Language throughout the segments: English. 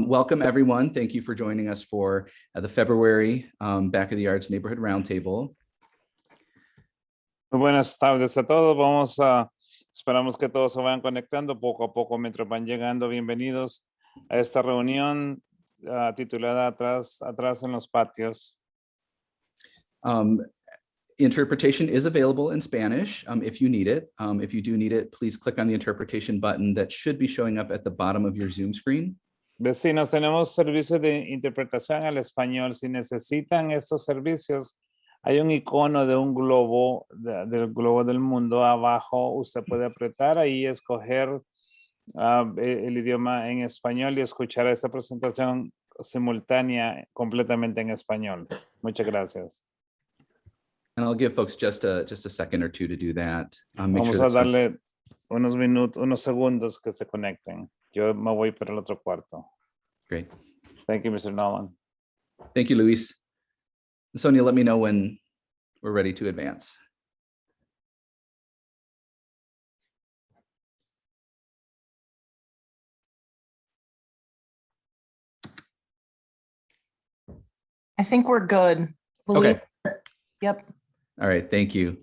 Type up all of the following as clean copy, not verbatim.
Welcome everyone. Thank you for joining us for the February Back of the Yards Neighborhood Roundtable. Muy buenas tardes a todos. Esperamos que todos se vayan conectando poco a poco mientras van llegando. Bienvenidos a esta reunión titulada Atrás en los patios. Interpretation is available in Spanish if you need it. If you do need it, please click on the interpretation button that should be showing up at the bottom of your Zoom screen. Vecinos, tenemos servicios de interpretación al español. Si necesitan estos servicios, hay un icono de un globo, del globo del mundo abajo. Usted puede apretar ahí, escoger el idioma en español y escuchar esta presentación simultánea completamente en español. Muchas gracias. And I'll give folks just a second or two to do that. Vamos a darle unos segundos que se conecten. Yo me voy para el otro cuarto. Great. Thank you, Mr. Nolan. Thank you, Luis. Sonia, let me know when we're ready to advance. I think we're good. Okay. Yep. All right, thank you.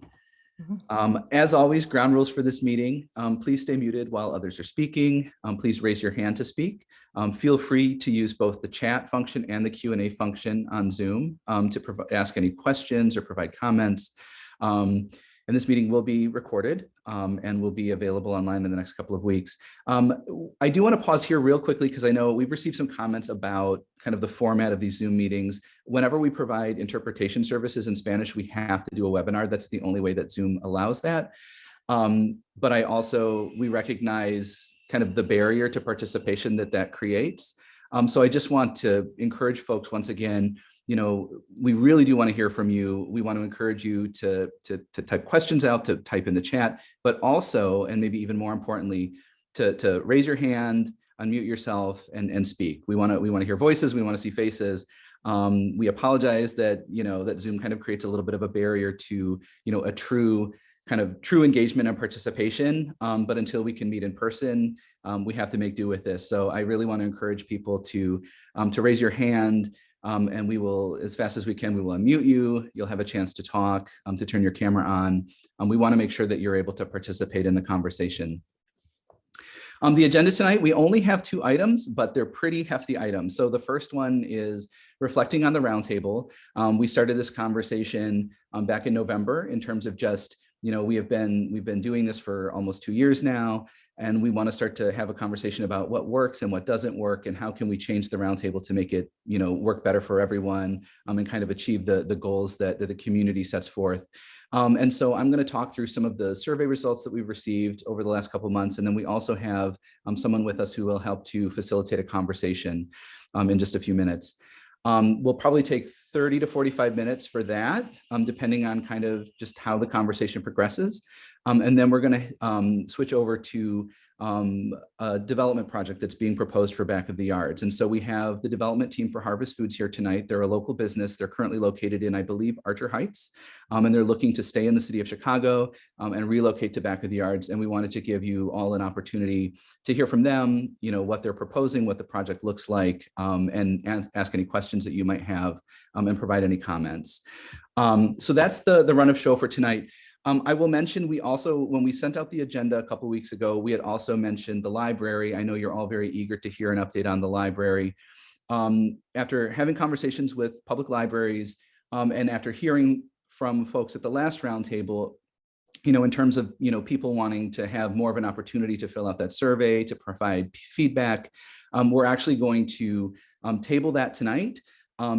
As always, ground rules for this meeting. Please stay muted while others are speaking. Please raise your hand to speak. Feel free to use both the chat function and the Q&A function on Zoom to ask any questions or provide comments. And this meeting will be recorded and will be available online in the next couple of weeks. I do want to pause here real quickly because I know we've received some comments about kind of the format of these Zoom meetings. Whenever we provide interpretation services in Spanish, we have to do a webinar. That's the only way that Zoom allows that. But we recognize kind of the barrier to participation that creates. So I just want to encourage folks once again, you know, we really do want to hear from you. We want to encourage you to type questions out, to type in the chat, but also, and maybe even more importantly, to raise your hand, unmute yourself and speak. We want to hear voices. We want to see faces. We apologize that, you know, that Zoom kind of creates a little bit of a barrier to, you know, a true engagement and participation. But until we can meet in person, we have to make do with this. So I really want to encourage people to raise your hand. And we will, as fast as we can, we will unmute you. You'll have a chance to talk, to turn your camera on. We want to make sure that you're able to participate in the conversation. The agenda tonight, we only have 2 items, but they're pretty hefty items. So the first one is reflecting on the roundtable. We started this conversation back in November in terms of just, you know, we've been doing this for almost 2 years now, and we want to start to have a conversation about what works and what doesn't work, and how can we change the roundtable to make it, you know, work better for everyone, and kind of achieve the goals that the community sets forth. And so I'm going to talk through some of the survey results that we've received over the last couple of months, and then we also have someone with us who will help to facilitate a conversation in just a few minutes. We'll probably take 30 to 45 minutes for that, depending on kind of just how the conversation progresses. And then we're going to switch over to a development project that's being proposed for Back of the Yards. And so we have the development team for Harvest Foods here tonight. They're a local business. They're currently located in, I believe, Archer Heights. And they're looking to stay in the city of Chicago and relocate to Back of the Yards. And we wanted to give you all an opportunity to hear from them, you know, what they're proposing, what the project looks like, and ask any questions that you might have and provide any comments. So that's the run of show for tonight. I will mention, we also, when we sent out the agenda a couple of weeks ago, we had also mentioned the library. I know you're all very eager to hear an update on the library. After having conversations with public libraries and after hearing from folks at the last roundtable, you know, in terms of, you know, people wanting to have more of an opportunity to fill out that survey, to provide feedback, we're actually going to table that tonight.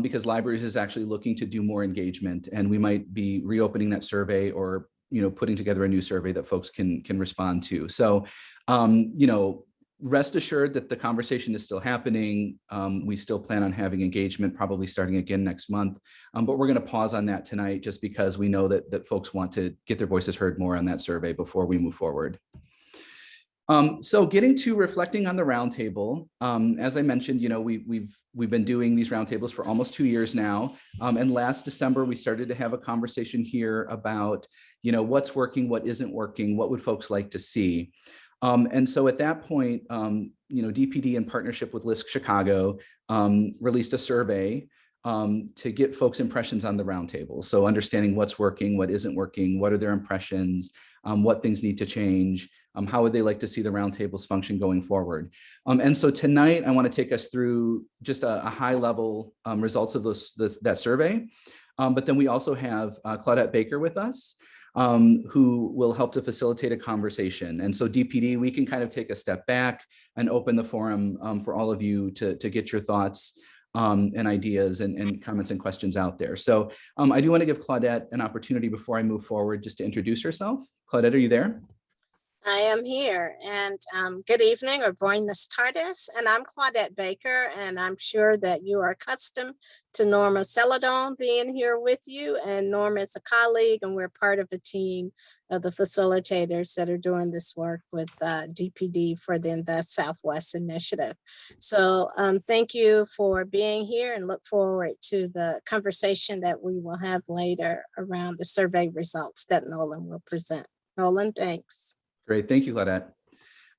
Because libraries is actually looking to do more engagement, and we might be reopening that survey or, you know, putting together a new survey that folks can respond to. So, you know, rest assured that the conversation is still happening. We still plan on having engagement, probably starting again next month. But we're going to pause on that tonight just because we know that folks want to get their voices heard more on that survey before we move forward. So getting to reflecting on the roundtable, as I mentioned, you know, we've been doing these roundtables for almost 2 years now. And last December, we started to have a conversation here about, you know, what's working, what isn't working, what would folks like to see. And so at that point, DPD in partnership with LISC Chicago released a survey to get folks' impressions on the roundtable. So understanding what's working, what isn't working, what are their impressions, what things need to change, how would they like to see the roundtables function going forward. And so tonight, I want to take us through just a high level results of that survey. But then we also have Claudette Baker with us, who will help to facilitate a conversation. And so DPD, we can kind of take a step back and open the forum for all of you to get your thoughts and ideas and comments and questions out there. So I do want to give Claudette an opportunity before I move forward just to introduce herself. Claudette, are you there? I am here, and good evening or buenas tardes, and I'm Claudette Baker, and I'm sure that you are accustomed to Norma Celadon being here with you, and Norma is a colleague, and we're part of a team of the facilitators that are doing this work with DPD for the Invest Southwest initiative. So thank you for being here, and look forward to the conversation that we will have later around the survey results that Nolan will present. Nolan, thanks. Great, thank you, Claudette.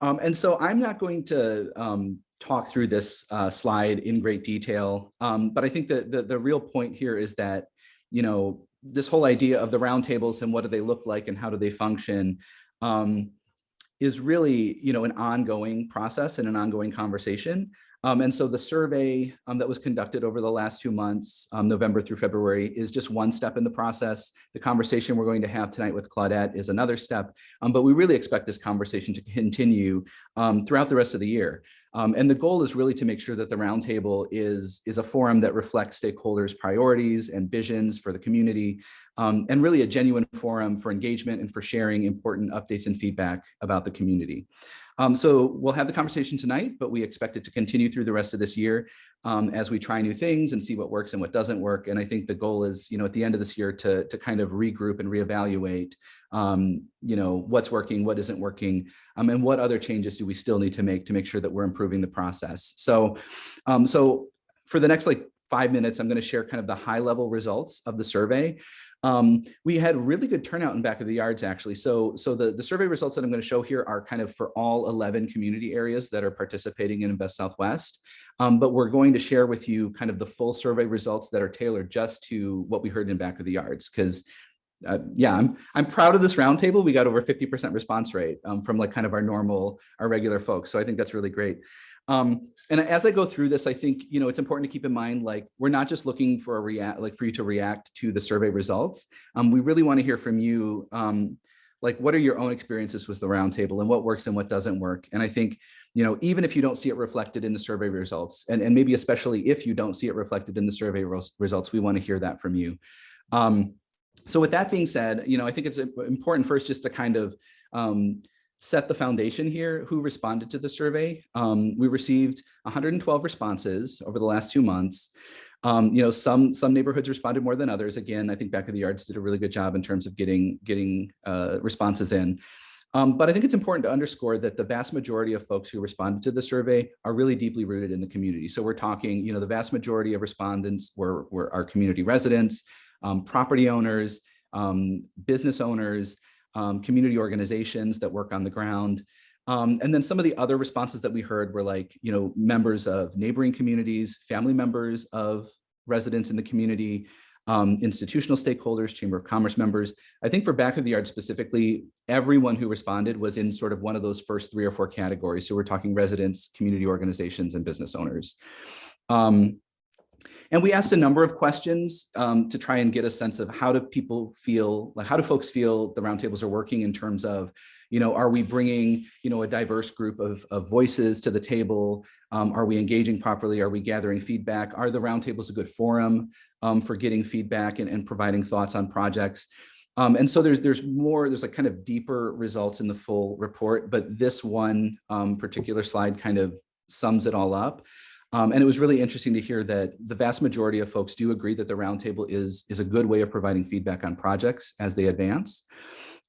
And so I'm not going to talk through this slide in great detail, but I think that the real point here is that, this whole idea of the roundtables and what do they look like and how do they function is really, an ongoing process and an ongoing conversation. And so the survey that was conducted over the last 2 months, November through February, is just one step in the process. The conversation we're going to have tonight with Claudette is another step, but we really expect this conversation to continue throughout the rest of the year. And the goal is really to make sure that the roundtable is a forum that reflects stakeholders' priorities and visions for the community, and really a genuine forum for engagement and for sharing important updates and feedback about the community. So we'll have the conversation tonight, but we expect it to continue through the rest of this year as we try new things and see what works and what doesn't work. And I think the goal is, at the end of this year to kind of regroup and reevaluate, what's working, what isn't working, and what other changes do we still need to make sure that we're improving the process. So, so for the next 5 minutes, I'm going to share kind of the high level results of the survey. We had really good turnout in back of the yards, actually. So the survey results that I'm going to show here are kind of for all 11 community areas that are participating in Invest Southwest. But we're going to share with you kind of the full survey results that are tailored just to what we heard in back of the yards. Because I'm proud of this roundtable. We got over 50% response rate from kind of our regular folks. So I think that's really great. And as I go through this, I think, it's important to keep in mind, we're not just looking for for you to react to the survey results. We really want to hear from you, what are your own experiences with the roundtable and what works and what doesn't work. And I think, even if you don't see it reflected in the survey results, and maybe especially if you don't see it reflected in the survey results, we want to hear that from you. So with that being said, I think it's important first just to kind of set the foundation here. Who responded to the survey? We received 112 responses over the last 2 months. Some neighborhoods responded more than others. Again, I think Back of the Yards did a really good job in terms of getting responses in. But I think it's important to underscore that the vast majority of folks who responded to the survey are really deeply rooted in the community. So we're talking, the vast majority of respondents were our community residents, property owners, business owners, community organizations that work on the ground. And then some of the other responses that we heard were members of neighboring communities, family members of residents in the community, institutional stakeholders, Chamber of Commerce members. I think for Back of the Yard specifically, everyone who responded was in sort of one of those first 3 or 4 categories. So we're talking residents, community organizations, and business owners. And we asked a number of questions to try and get a sense of how do people feel, how do folks feel the roundtables are working in terms of, are we bringing, a diverse group of voices to the table? Are we engaging properly? Are we gathering feedback? Are the roundtables a good forum for getting feedback and providing thoughts on projects? And so there's kind of deeper results in the full report, but this one particular slide kind of sums it all up. And it was really interesting to hear that the vast majority of folks do agree that the roundtable is a good way of providing feedback on projects as they advance.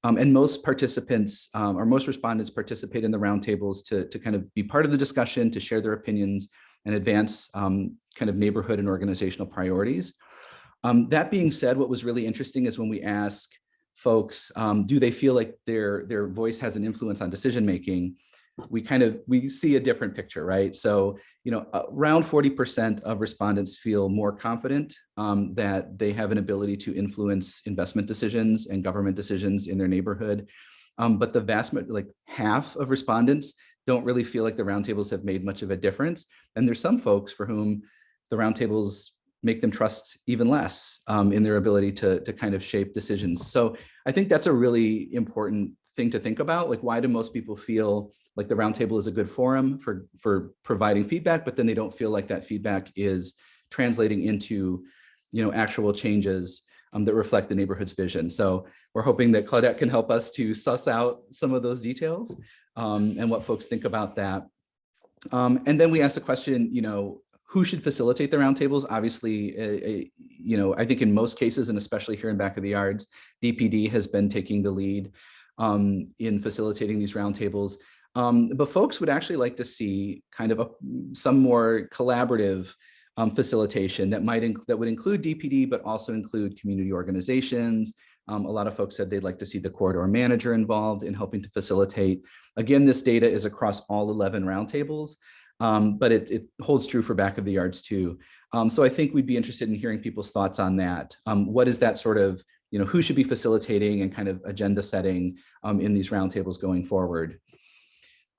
And most participants or most respondents participate in the roundtables to kind of be part of the discussion, to share their opinions and advance kind of neighborhood and organizational priorities. That being said, what was really interesting is when we ask folks, do they feel like their voice has an influence on decision making? We see a different picture, right? So, around 40% of respondents feel more confident that they have an ability to influence investment decisions and government decisions in their neighborhood. But the like half of respondents don't really feel like the roundtables have made much of a difference. And there's some folks for whom the roundtables make them trust even less in their ability to kind of shape decisions. So I think that's a really important thing to think about. Like, why do most people feel like the roundtable is a good forum for providing feedback, but then they don't feel like that feedback is translating into, actual changes that reflect the neighborhood's vision. So we're hoping that Claudette can help us to suss out some of those details and what folks think about that. And then we asked the question, who should facilitate the roundtables? Obviously, I think in most cases, and especially here in Back of the Yards, DPD has been taking the lead in facilitating these roundtables. But folks would actually like to see kind of some more collaborative facilitation that would include DPD, but also include community organizations. A lot of folks said they'd like to see the corridor manager involved in helping to facilitate. Again, this data is across all 11 roundtables, but it holds true for Back of the Yards too. So I think we'd be interested in hearing people's thoughts on that. What is that sort of, who should be facilitating and kind of agenda setting in these roundtables going forward?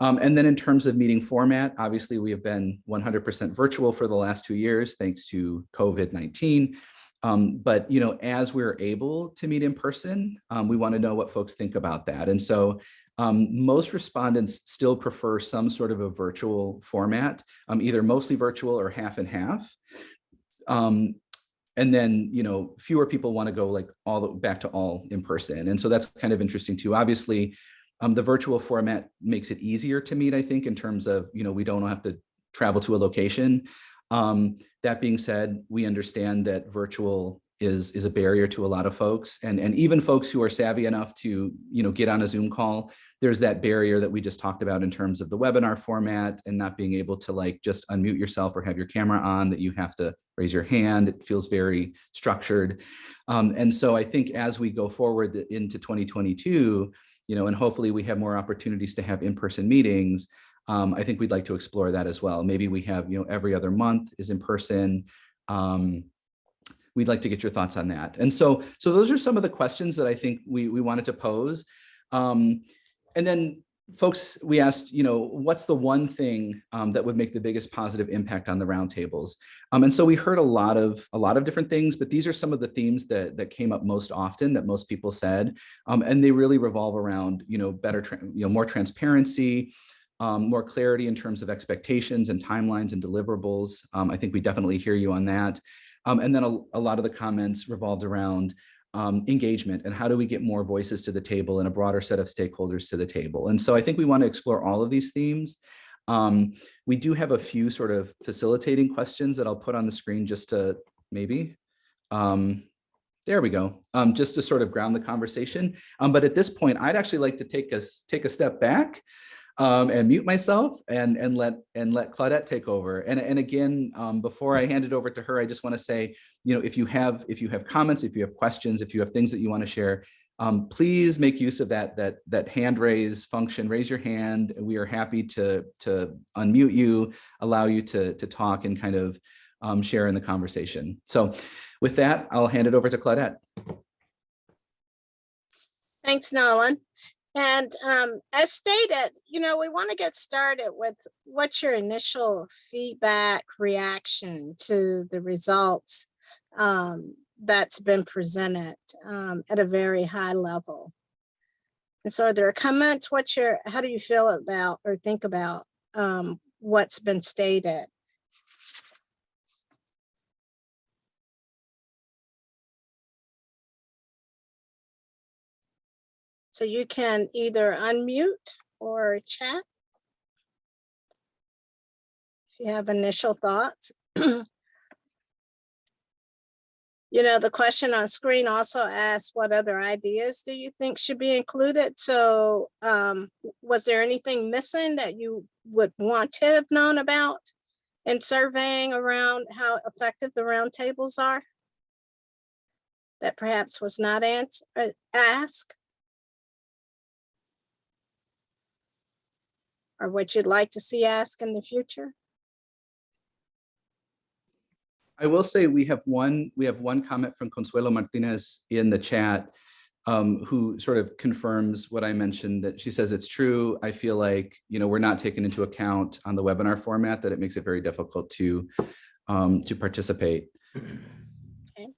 And then in terms of meeting format, obviously we have been 100% virtual for the last 2 years, thanks to COVID-19. But as we're able to meet in person, we want to know what folks think about that. And so most respondents still prefer some sort of a virtual format, either mostly virtual or half and half. And then, fewer people want to go like back to all in person. And so that's kind of interesting too. Obviously, the virtual format makes it easier to meet, I think, in terms of, we don't have to travel to a location. That being said, we understand that virtual is a barrier to a lot of folks, and even folks who are savvy enough to get on a Zoom call. There's that barrier that we just talked about in terms of the webinar format and not being able to like just unmute yourself or have your camera on, that you have to raise your hand. It feels very structured. And so I think as we go forward into 2022, and hopefully we have more opportunities to have in-person meetings, I think we'd like to explore that as well. Maybe we have, every other month is in person. We'd like to get your thoughts on that. And so those are some of the questions that I think we wanted to pose. And then folks, we asked, what's the one thing that would make the biggest positive impact on the roundtables? And so we heard a lot of different things, but these are some of the themes that came up most often that most people said, and they really revolve around, better, more transparency, more clarity in terms of expectations and timelines and deliverables. I think we definitely hear you on that. And then a lot of the comments revolved around engagement and how do we get more voices to the table and a broader set of stakeholders to the table. And so I think we want to explore all of these themes. We do have a few sort of facilitating questions that I'll put on the screen just to maybe, there we go, just to sort of ground the conversation. But at this point, I'd actually like to take a step back and mute myself and let Claudette take over. And again, before I hand it over to her, I just want to say, if you have comments, if you have questions, if you have things that you want to share, please make use of that hand raise function. Raise your hand. We are happy to unmute you, allow you to talk and kind of share in the conversation. So with that, I'll hand it over to Claudette. Thanks, Nolan. And as stated, we want to get started with what's your initial feedback, reaction to the results that's been presented at a very high level. And so are there comments? How do you feel about or think about what's been stated? So you can either unmute or chat if you have initial thoughts. The question on screen also asks, what other ideas do you think should be included? So was there anything missing that you would want to have known about in surveying around how effective the roundtables are? that perhaps was not asked? Or what you'd like to see asked in the future? I will say we have one comment from Consuelo Martinez in the chat, who sort of confirms what I mentioned, that she says it's true. I feel like, we're not taken into account on the webinar format, that it makes it very difficult to participate. Okay.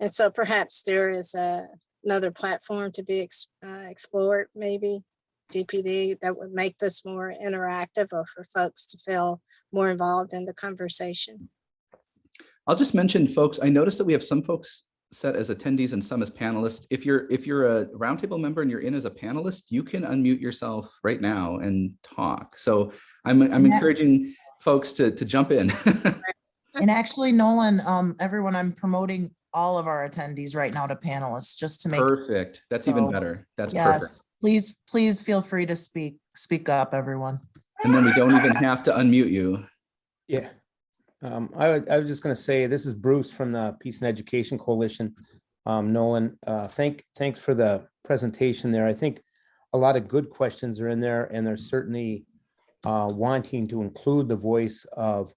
And so perhaps there is another platform to be explored, maybe DPD, that would make this more interactive, or for folks to feel more involved in the conversation. I'll just mention, folks, I noticed that we have some folks set as attendees and some as panelists. If you're a roundtable member and you're in as a panelist, you can unmute yourself right now and talk. So I'm encouraging folks to jump in. And actually, Nolan, everyone, I'm promoting all of our attendees right now to panelists, just to make. Perfect. That's even So, better. That's perfect. Yes, please feel free to speak up, everyone. And then we don't even have to unmute you. Yeah. I was just going to say, this is Bruce from the Peace and Education Coalition. Nolan, thanks for the presentation there. I think a lot of good questions are in there, and they're certainly wanting to include the voice of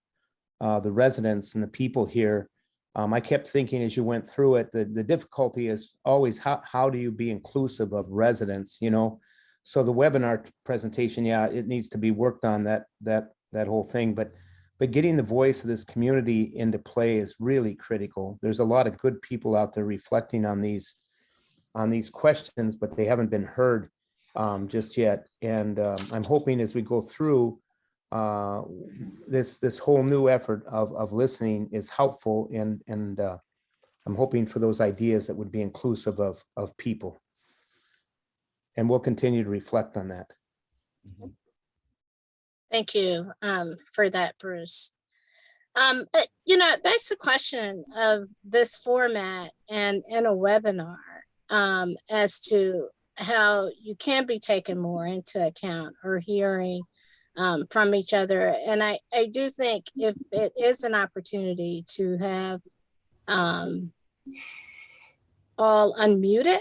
the residents and the people here. I kept thinking as you went through it, the difficulty is always how do you be inclusive of residents, So the webinar presentation, yeah, it needs to be worked on, that whole thing, but getting the voice of this community into play is really critical. There's a lot of good people out there reflecting on these questions, but they haven't been heard just yet. And I'm hoping as we go through this whole new effort of listening is helpful, and I'm hoping for those ideas that would be inclusive of people. And we'll continue to reflect on that. Thank you for that, Bruce. That's the question of this format and in a webinar, as to how you can be taken more into account or hearing from each other. And I do think if it is an opportunity to have all unmuted,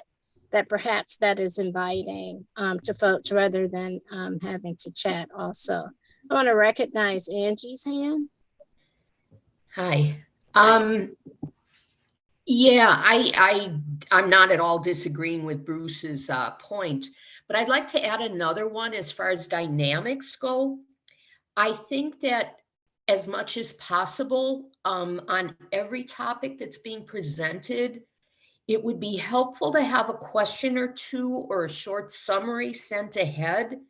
that perhaps that is inviting to folks rather than having to chat also. I want to recognize Angie's hand. Hi. Yeah, I'm not at all disagreeing with Bruce's point, but I'd like to add another one as far as dynamics go. I think that as much as possible, on every topic that's being presented, it would be helpful to have a question or two or a short summary sent ahead.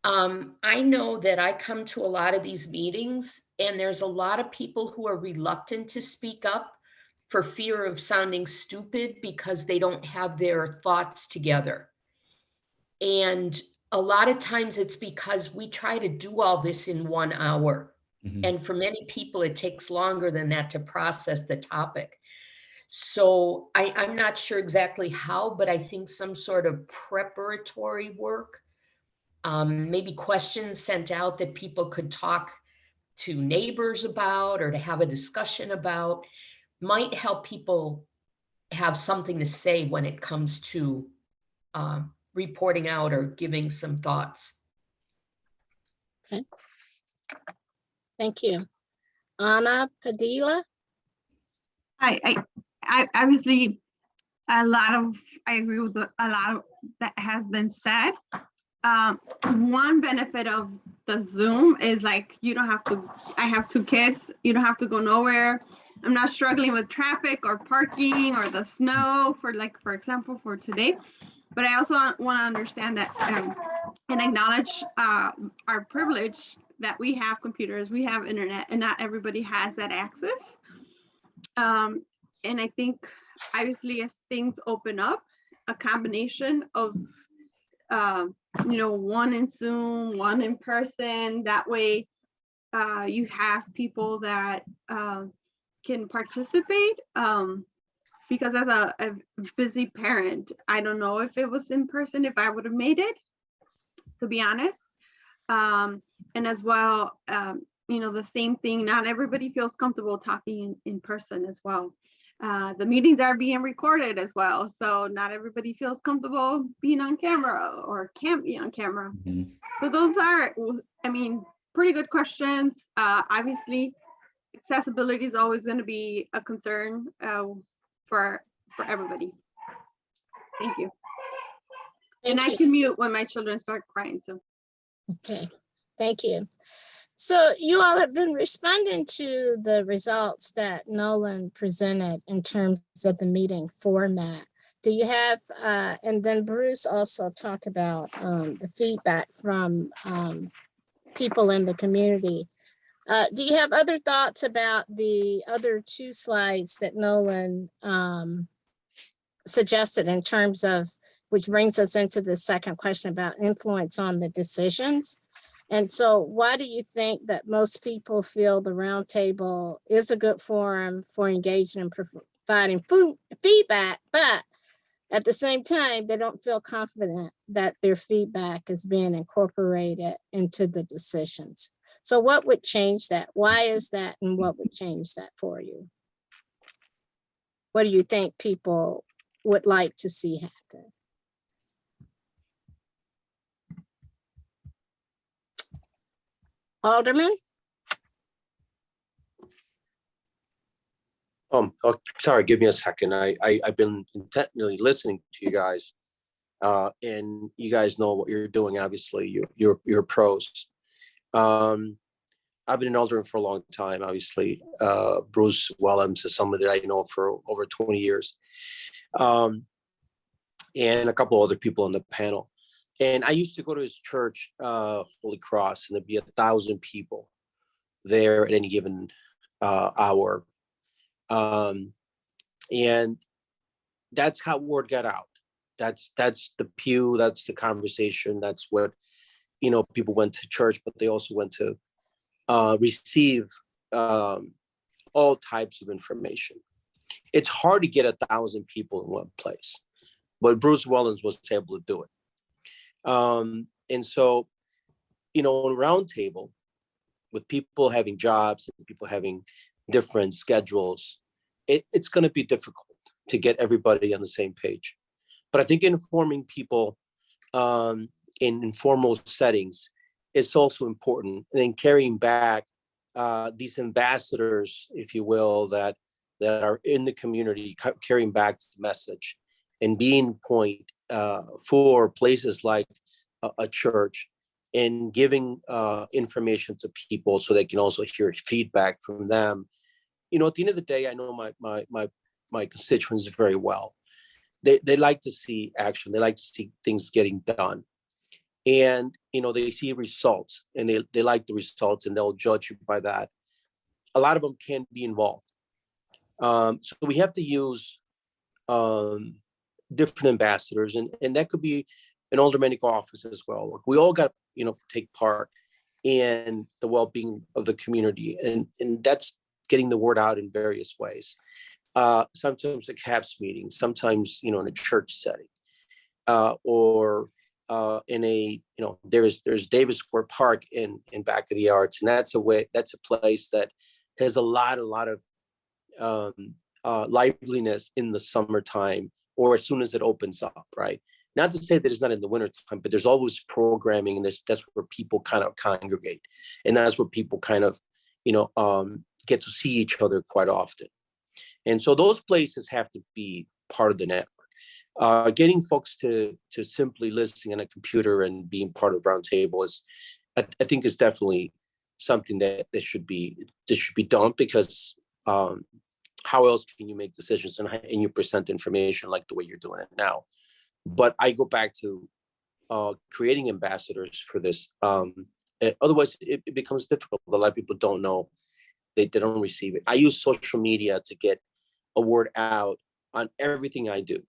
I know that I come to a lot of these meetings, and there's a lot of people who are reluctant to speak up for fear of sounding stupid because they don't have their thoughts together. And a lot of times it's because we try to do all this in 1 hour. Mm-hmm. And for many people, it takes longer than that to process the topic. So I'm not sure exactly how, but I think some sort of preparatory work, maybe questions sent out that people could talk to neighbors about or to have a discussion about, might help people have something to say when it comes to reporting out or giving some thoughts. Okay. Thank you. Ana Padilla. I obviously I agree with a lot of that has been said. One benefit of the Zoom is like, you don't have to, I have 2 kids, you don't have to go nowhere. I'm not struggling with traffic or parking or the snow for example, for today. But I also want to understand that and acknowledge our privilege that we have computers, we have internet, and not everybody has that access. And I think obviously as things open up, a combination of one in Zoom, one in person, that way you have people that can participate, because as a busy parent, I don't know if it was in person, if I would have made it, to be honest. And as well, the same thing. Not everybody feels comfortable talking in person as well. The meetings are being recorded as well. So not everybody feels comfortable being on camera or can't be on camera. Mhm. So those are, pretty good questions. Obviously, accessibility is always going to be a concern for everybody. Thank you. And I Thank you. can mute when my children start crying too. Okay, thank you. So you all have been responding to the results that Nolan presented in terms of the meeting format. Do you have, and then Bruce also talked about the feedback from people in the community. Do you have other thoughts about the other two slides that Nolan suggested in terms of, which brings us into the second question about influence on the decisions? And so why do you think that most people feel the roundtable is a good forum for engaging and providing feedback, but at the same time, they don't feel confident that their feedback is being incorporated into the decisions? So what would change that? Why is that, and what would change that for you? What do you think people would like to see happen? Alderman? Oh, sorry, give me a second. I've been intently listening to you guys, and you guys know what you're doing. Obviously, you're pros. I've been an alderman for a long time. Obviously, Bruce Wellams is somebody that I know for over 20 years, and a couple other people on the panel. And I used to go to his church, Holy Cross, and there'd be 1,000 people there at any given hour. And that's how word got out. That's the pew, that's the conversation. That's what, people went to church, but they also went to receive all types of information. It's hard to get 1,000 people in one place, but Bruce Wellens was able to do it. And so, on a roundtable with people having jobs and people having different schedules, it's going to be difficult to get everybody on the same page. But I think informing people in informal settings is also important. And then carrying back these ambassadors, if you will, that are in the community, carrying back the message and being point for places like a church, and giving information to people so they can also hear feedback from them. At the end of the day, I know my constituents very well. They like to see action. They like to see things getting done. And, they see results, and they like the results, and they'll judge you by that. A lot of them can be involved. So we have to use different ambassadors, and that could be an aldermanic office as well. We all got, take part in the well-being of the community, and that's getting the word out in various ways. Sometimes at CAPS meetings, sometimes, in a church setting, or in a, there's Davis Square Park in back of the arts, and that's a place that has a lot of liveliness in the summertime, or as soon as it opens up, right? Not to say that it's not in the wintertime, but there's always programming, and that's where people kind of congregate, and that's where people kind of, get to see each other quite often. And so those places have to be part of the network. Getting folks to simply listening on a computer and being part of Roundtable is, I think, is definitely something that should be done, because how else can you make decisions and you present information like the way you're doing it now? But I go back to creating ambassadors for this. Otherwise, it becomes difficult. A lot of people don't know. They don't receive it. I use social media to get a word out on everything I do.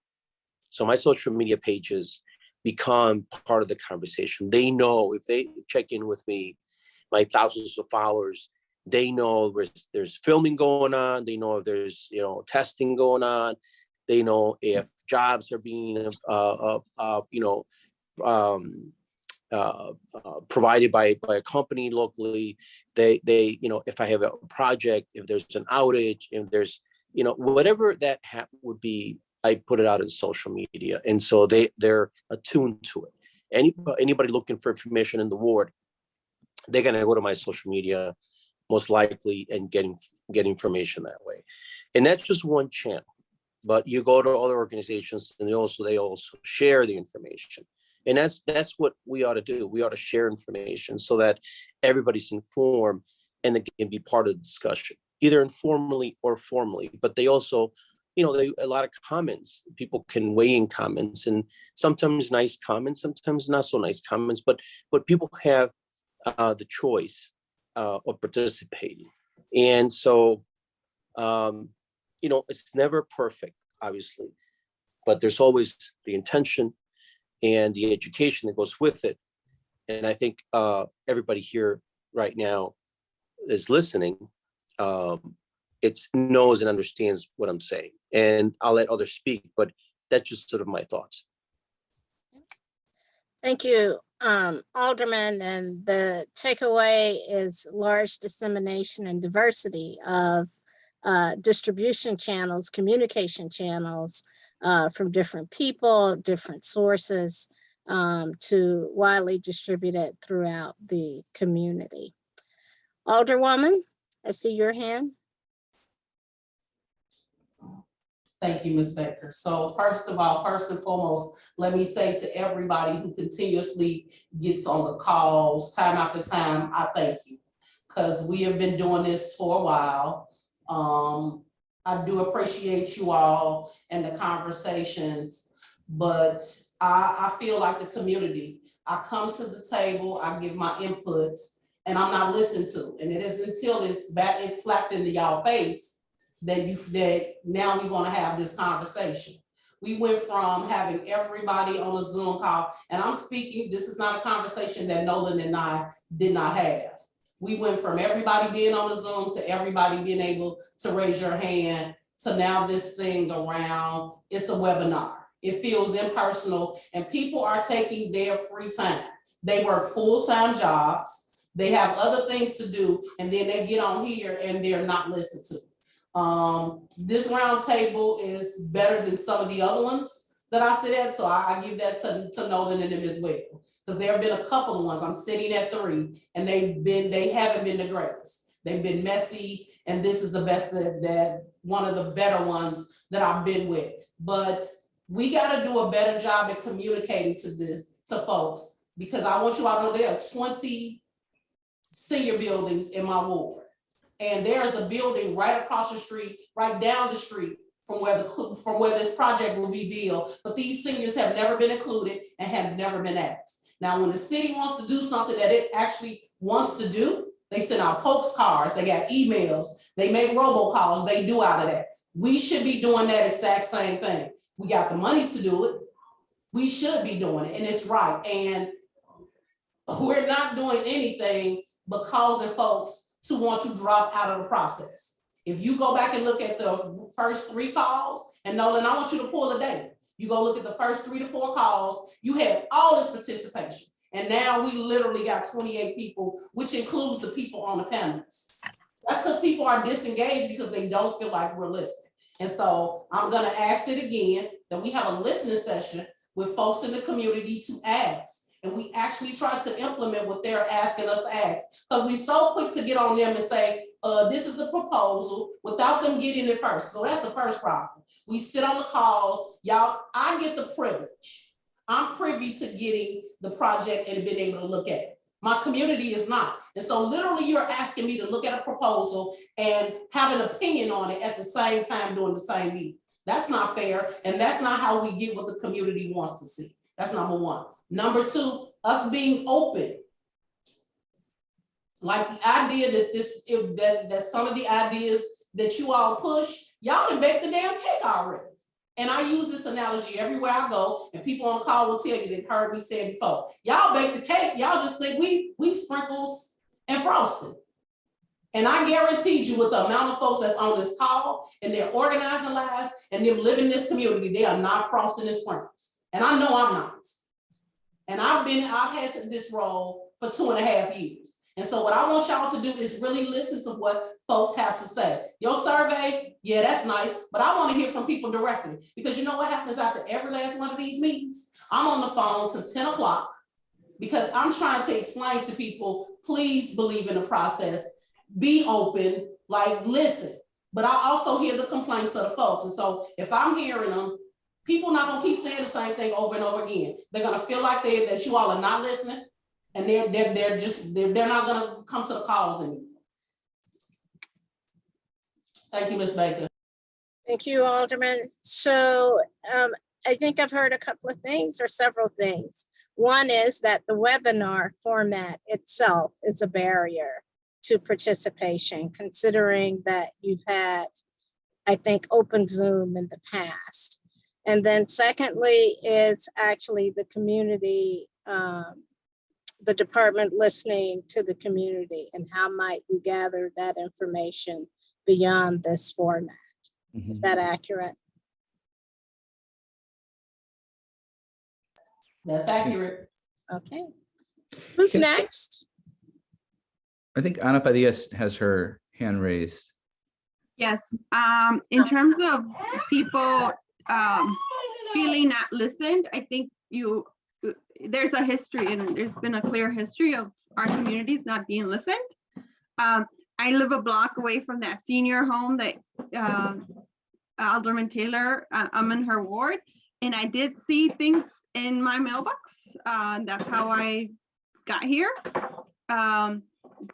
So my social media pages become part of the conversation. They know if they check in with me, my thousands of followers, they know there's filming going on. They know if there's testing going on. They know if jobs are being provided by a company locally. They, if I have a project, if there's an outage, if there's, whatever that would be, I put it out in social media. And so they're attuned to it. Anybody looking for information in the ward, they're going to go to my social media most likely and get information that way. And that's just one channel. But you go to other organizations and they also share the information. And that's what we ought to do. We ought to share information so that everybody's informed and they can be part of the discussion, either informally or formally. But they also, a lot of comments, people can weigh in comments, and sometimes nice comments, sometimes not so nice comments, but people have the choice of participating. And so, it's never perfect, obviously, but there's always the intention and the education that goes with it. And I think everybody here right now is listening. It knows and understands what I'm saying. And I'll let others speak, but that's just sort of my thoughts. Thank you, Alderman. And the takeaway is large dissemination and diversity of distribution channels, communication channels from different people, different sources to widely distributed throughout the community. Alderwoman, I see your hand. Thank you, Ms. Baker. So first of all, first and foremost, let me say to everybody who continuously gets on the calls time after time, I thank you, because we have been doing this for a while. I do appreciate you all and the conversations, but I feel like the community, I come to the table, I give my input, and I'm not listened to. And it isn't until it's slapped into y'all face that now we want to have this conversation. We went from having everybody on a Zoom call, and I'm speaking, this is not a conversation that Nolan and I did not have. We went from everybody being on the Zoom to everybody being able to raise your hand to now this thing around, it's a webinar. It feels impersonal, and people are taking their free time. They work full-time jobs, they have other things to do, and then they get on here and they're not listened to. This roundtable is better than some of the other ones that I sit at, so I give that to Nolan and them as well. Because there have been a couple of ones, I'm sitting at 3, and they haven't been the greatest. They've been messy, and this is the best that one of the better ones that I've been with. But we gotta do a better job at communicating to folks, because I want you all to know there are 20 senior buildings in my ward. And there's a building right across the street, right down the street from where this project will be built. But these seniors have never been included and have never been asked. Now, when the city wants to do something that it actually wants to do, they send out postcards, they got emails, they make robocalls, they do out of that. We should be doing that exact same thing. We got the money to do it. We should be doing it, and it's right. And we're not doing anything but causing folks to want to drop out of the process. If you go back and look at the first 3 calls, and Nolan, I want you to pull the data. You go look at the first 3 to 4 calls, you had all this participation. And now we literally got 28 people, which includes the people on the panelists. That's because people are disengaged because they don't feel like we're listening. And so I'm gonna ask it again, that we have a listening session with folks in the community to ask. And we actually try to implement what they're asking us to ask. Because we're so quick to get on them and say, this is the proposal, without them getting it first. So that's the first problem. We sit on the calls, y'all, I get the privilege. I'm privy to getting the project and being able to look at it. My community is not. And so literally you're asking me to look at a proposal and have an opinion on it at the same time during the same meeting. That's not fair. And that's not how we get what the community wants to see. That's number 1. Number 2, us being open. Like the idea that that some of the ideas that you all push, y'all done baked the damn cake already. And I use this analogy everywhere I go, and people on the call will tell you, they've heard me say it before. Y'all bake the cake, y'all just think we sprinkles and frosting. And I guarantee you, with the amount of folks that's on this call and their organizing lives and them living in this community, they are not frosting and sprinkles. And I know I'm not. And I've had this role for 2.5 years. And so what I want y'all to do is really listen to what folks have to say. Your survey, yeah, that's nice, but I want to hear from people directly, because you know what happens after every last one of these meetings? I'm on the phone till 10 o'clock because I'm trying to explain to people, please believe in the process, be open, like listen. But I also hear the complaints of the folks. And so if I'm hearing them, people not gonna keep saying the same thing over and over again. They're gonna feel like that you all are not listening, and they're not gonna come to the calls anymore. Thank you, Ms. Baker. Thank you, Alderman. So I think I've heard a couple of things or several things. One is that the webinar format itself is a barrier to participation, considering that you've had, I think, open Zoom in the past. And then secondly is actually the community, the department listening to the community, and how might we gather that information beyond this format. Is that accurate? That's accurate. Okay. Who's next? I think Ana Padilla has her hand raised. Yes, in terms of people feeling not listened, I think there's a history, and there's been a clear history of our communities not being listened. I live a block away from that senior home that Alderman Taylor, I'm in her ward, and I did see things in my mailbox. That's how I got here.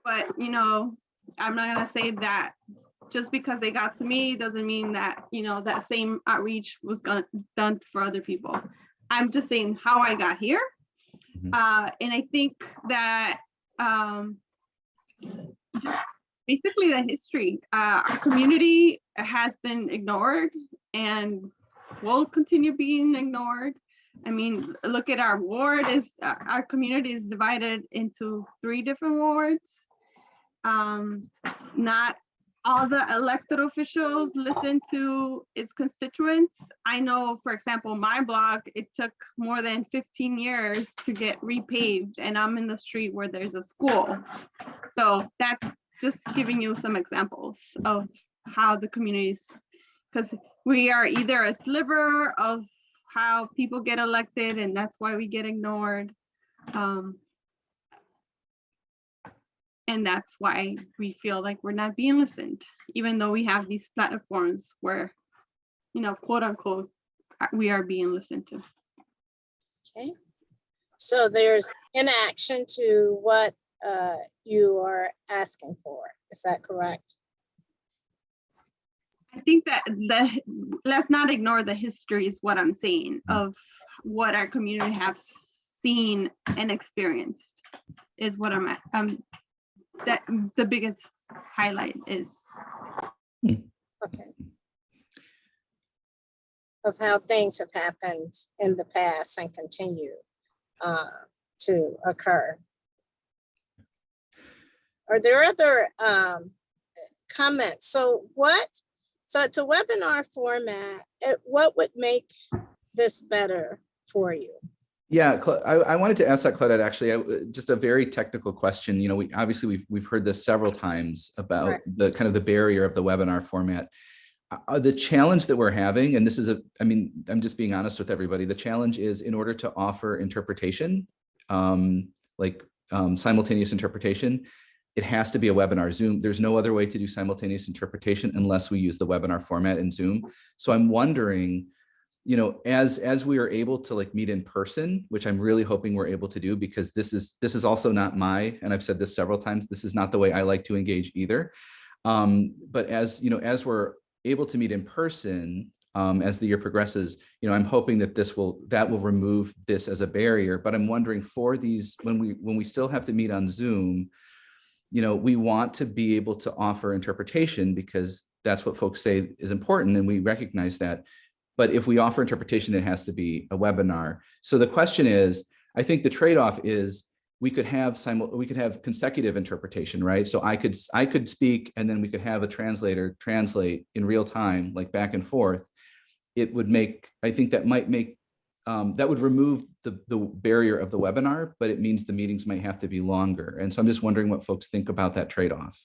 But you know, I'm not gonna say that just because they got to me doesn't mean that, you know, that same outreach was done for other people. I'm just saying how I got here. And I think that just basically the history, our community has been ignored and will continue being ignored. I mean, look at our ward, our community is divided into 3 different wards. Not all the elected officials listen to its constituents. I know, for example, my block, it took more than 15 years to get repaved, and I'm in the street where there's a school. So that's just giving you some examples of how the communities, because we are either a sliver of how people get elected, and that's why we get ignored. And that's why we feel like we're not being listened, even though we have these platforms where, you know, quote unquote, we are being listened to. Okay. So there's inaction to what you are asking for. Is that correct? I think that let's not ignore the history is what I'm saying of what our community have seen and experienced is what that the biggest highlight is. Okay. Of how things have happened in the past and continue to occur. Are there other comments? So it's a webinar format. What would make this better for you? Yeah, I wanted to ask that, Claudette, actually, just a very technical question. You know, we've heard this several times about Right. the kind of the barrier of the webinar format. The challenge that we're having, and this is I'm just being honest with everybody. The challenge is in order to offer interpretation, simultaneous interpretation, it has to be a webinar. Zoom, there's no other way to do simultaneous interpretation unless we use the webinar format in Zoom. So I'm wondering, you know, as we are able to meet in person, which I'm really hoping we're able to do, because this is also not and I've said this several times, this is not the way I like to engage either. But as you know, as we're able to meet in person, as the year progresses, you know, I'm hoping that that will remove this as a barrier. But I'm wondering for these, when we still have to meet on Zoom, you know, we want to be able to offer interpretation because that's what folks say is important, and we recognize that. But if we offer interpretation, it has to be a webinar. So the question is, I think the trade-off is we could have consecutive interpretation, right? So I could speak, and then we could have a translator translate in real time, like back and forth. It would make, I think that might make that would remove the barrier of the webinar, but it means the meetings might have to be longer. And so I'm just wondering what folks think about that trade-off.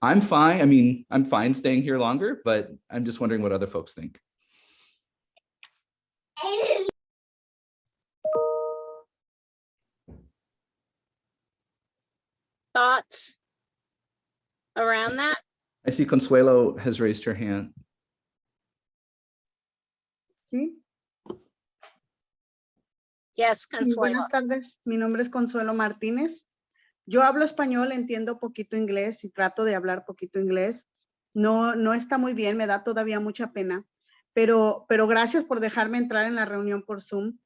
I'm fine. I mean, I'm fine staying here longer, but I'm just wondering what other folks think. Thoughts around that? I see Consuelo has raised her hand. Sí, Yes, sí, Consuelo. buenas tardes. Mi nombre es Consuelo Martínez. Yo hablo español, entiendo poquito inglés y trato de hablar poquito inglés. No está muy bien, me da todavía mucha pena, pero gracias por dejarme entrar en la reunión por Zoom.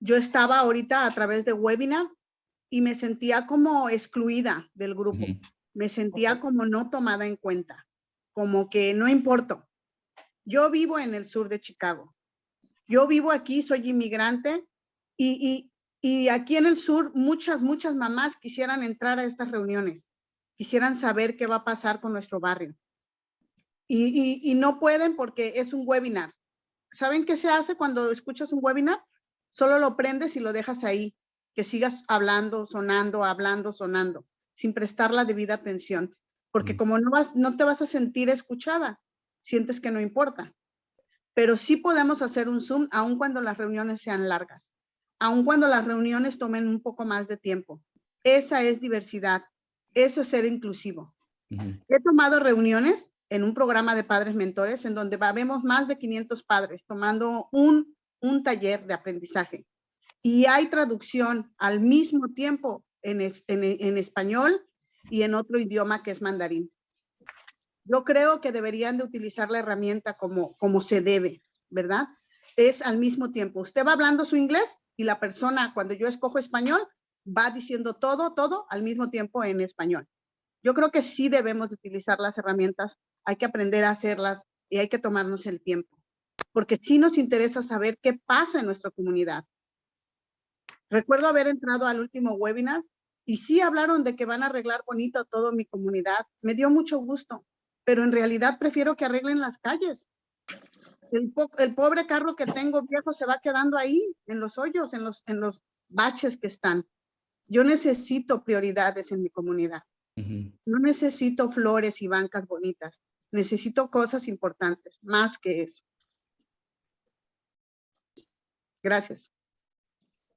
Yo estaba ahorita a través de webinar y me sentía como excluida del grupo. Me sentía como no tomada en cuenta, como que no importo. Yo vivo en el sur de Chicago. Yo vivo aquí, soy inmigrante y aquí en el sur muchas mamás quisieran entrar a estas reuniones, quisieran saber qué va a pasar con nuestro barrio. Y no pueden porque es un webinar. ¿Saben qué se hace cuando escuchas un webinar? Solo lo prendes y lo dejas ahí, que sigas hablando, sonando, sin prestar la debida atención. Porque como no te vas a sentir escuchada, sientes que no importa. Pero sí podemos hacer un Zoom aun cuando las reuniones sean largas, aun cuando las reuniones tomen un poco más de tiempo. Esa es diversidad, eso es ser inclusivo. He tomado reuniones en un programa de padres mentores en donde vemos más de 500 padres tomando un taller de aprendizaje. Y hay traducción al mismo tiempo en español y en otro idioma que es mandarín. Yo creo que deberían de utilizar la herramienta como se debe, ¿verdad? Es al mismo tiempo. Usted va hablando su inglés y la persona, cuando yo escojo español, va diciendo todo al mismo tiempo en español. Yo creo que sí debemos de utilizar las herramientas, hay que aprender a hacerlas y hay que tomarnos el tiempo, porque sí nos interesa saber qué pasa en nuestra comunidad. Recuerdo haber entrado al último webinar y sí hablaron de que van a arreglar bonito todo mi comunidad. Me dio mucho gusto, pero en realidad prefiero que arreglen las calles. El pobre carro que tengo viejo se va quedando ahí, en los hoyos, en los baches que están. Yo necesito prioridades en mi comunidad. No necesito flores y bancas bonitas. Necesito cosas importantes, más que eso. Gracias.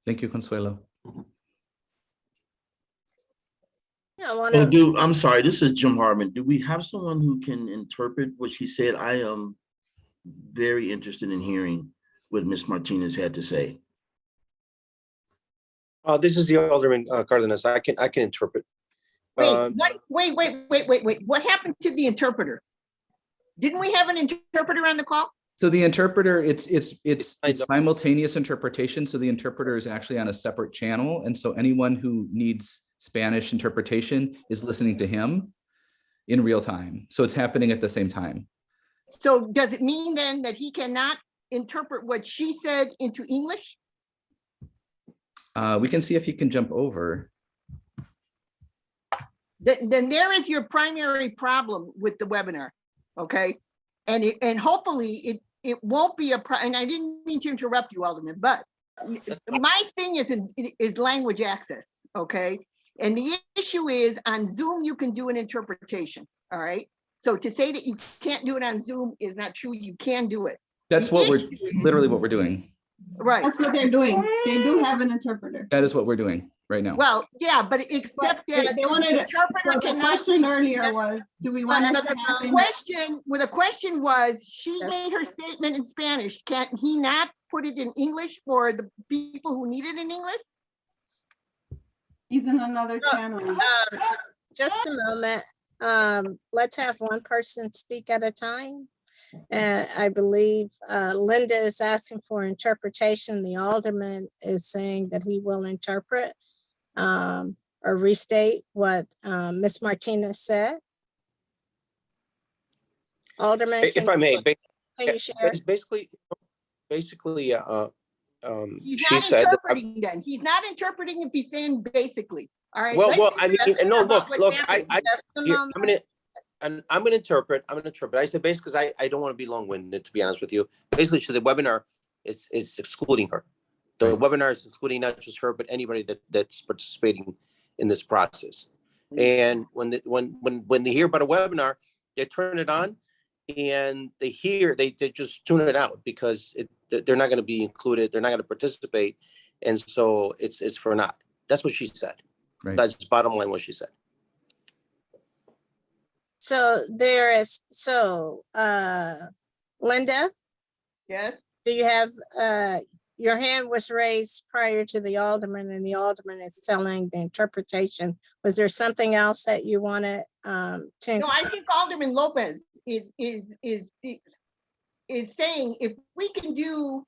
Thank you, Consuelo. I'm sorry, this is Jim Hartman. Do we have someone who can interpret what she said? I am very interested in hearing what Ms. Martinez had to say. This is the Alderman Cardenas. I can interpret. Wait. What happened to the interpreter? Didn't we have an interpreter on the call? So the interpreter, it's simultaneous interpretation. So the interpreter is actually on a separate channel. And so anyone who needs Spanish interpretation is listening to him in real time. So it's happening at the same time. So does it mean then that he cannot interpret what she said into English? We can see if he can jump over. Then there is your primary problem with the webinar, okay? And hopefully it won't be a problem. And I didn't mean to interrupt you, Alderman, but my thing is language access, okay? And the issue is on Zoom, you can do an interpretation, all right? So to say that you can't do it on Zoom is not true. You can do it. That's what we're literally what we're doing. Right. That's what they're doing. They do have an interpreter. That is what we're doing right now. Well, yeah, but except that They wanted the interpreter the cannot. question earlier was, do we want But to the question was, she made her statement in Spanish. Can't he not put it in English for the people who need it in English? He's in another channel. Just a moment. Let's have one person speak at a time. And I believe Linda is asking for interpretation. The Alderman is saying that he will interpret or restate what Ms. Martinez said. Alderman, If I may, can you share? basically, He's she not said that. interpreting then. He's not interpreting if he's saying basically. All right. Well, I mean, no, look, I'm gonna interpret. I said basically because I don't want to be long-winded, to be honest with you. Basically, so the webinar it's excluding her. The webinar is including not just her, but anybody that's participating in this process. And when they hear about a webinar, they turn it on and they just tune it out because they're not going to be included. They're not going to participate. And so it's for naught. That's what she said. Right. That's bottom line what she said. So Linda, Yes. do you have, your hand was raised prior to the Alderman, and the Alderman is telling the interpretation. Was there something else that you wanted to? No, I think Alderman Lopez is saying if we can do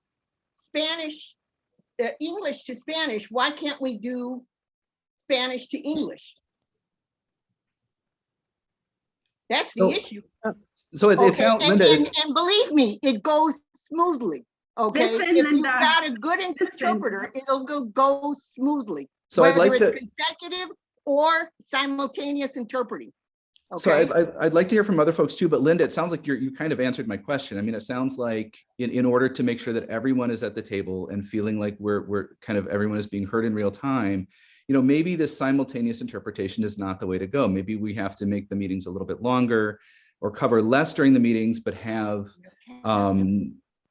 Spanish, English to Spanish, why can't we do Spanish to English? That's the issue. So it sounds, Linda, and believe me, it goes smoothly. Okay, Listen, if you've Linda. got a good interpreter, it'll go smoothly. So I'd whether like it's to- consecutive or simultaneous interpreting. So Okay. I'd like to hear from other folks too, but Linda, it sounds like you kind of answered my question. I mean, it sounds like in order to make sure that everyone is at the table and feeling like we're kind of everyone is being heard in real time, maybe this simultaneous interpretation is not the way to go. Maybe we have to make the meetings a little bit longer or cover less during the meetings, but have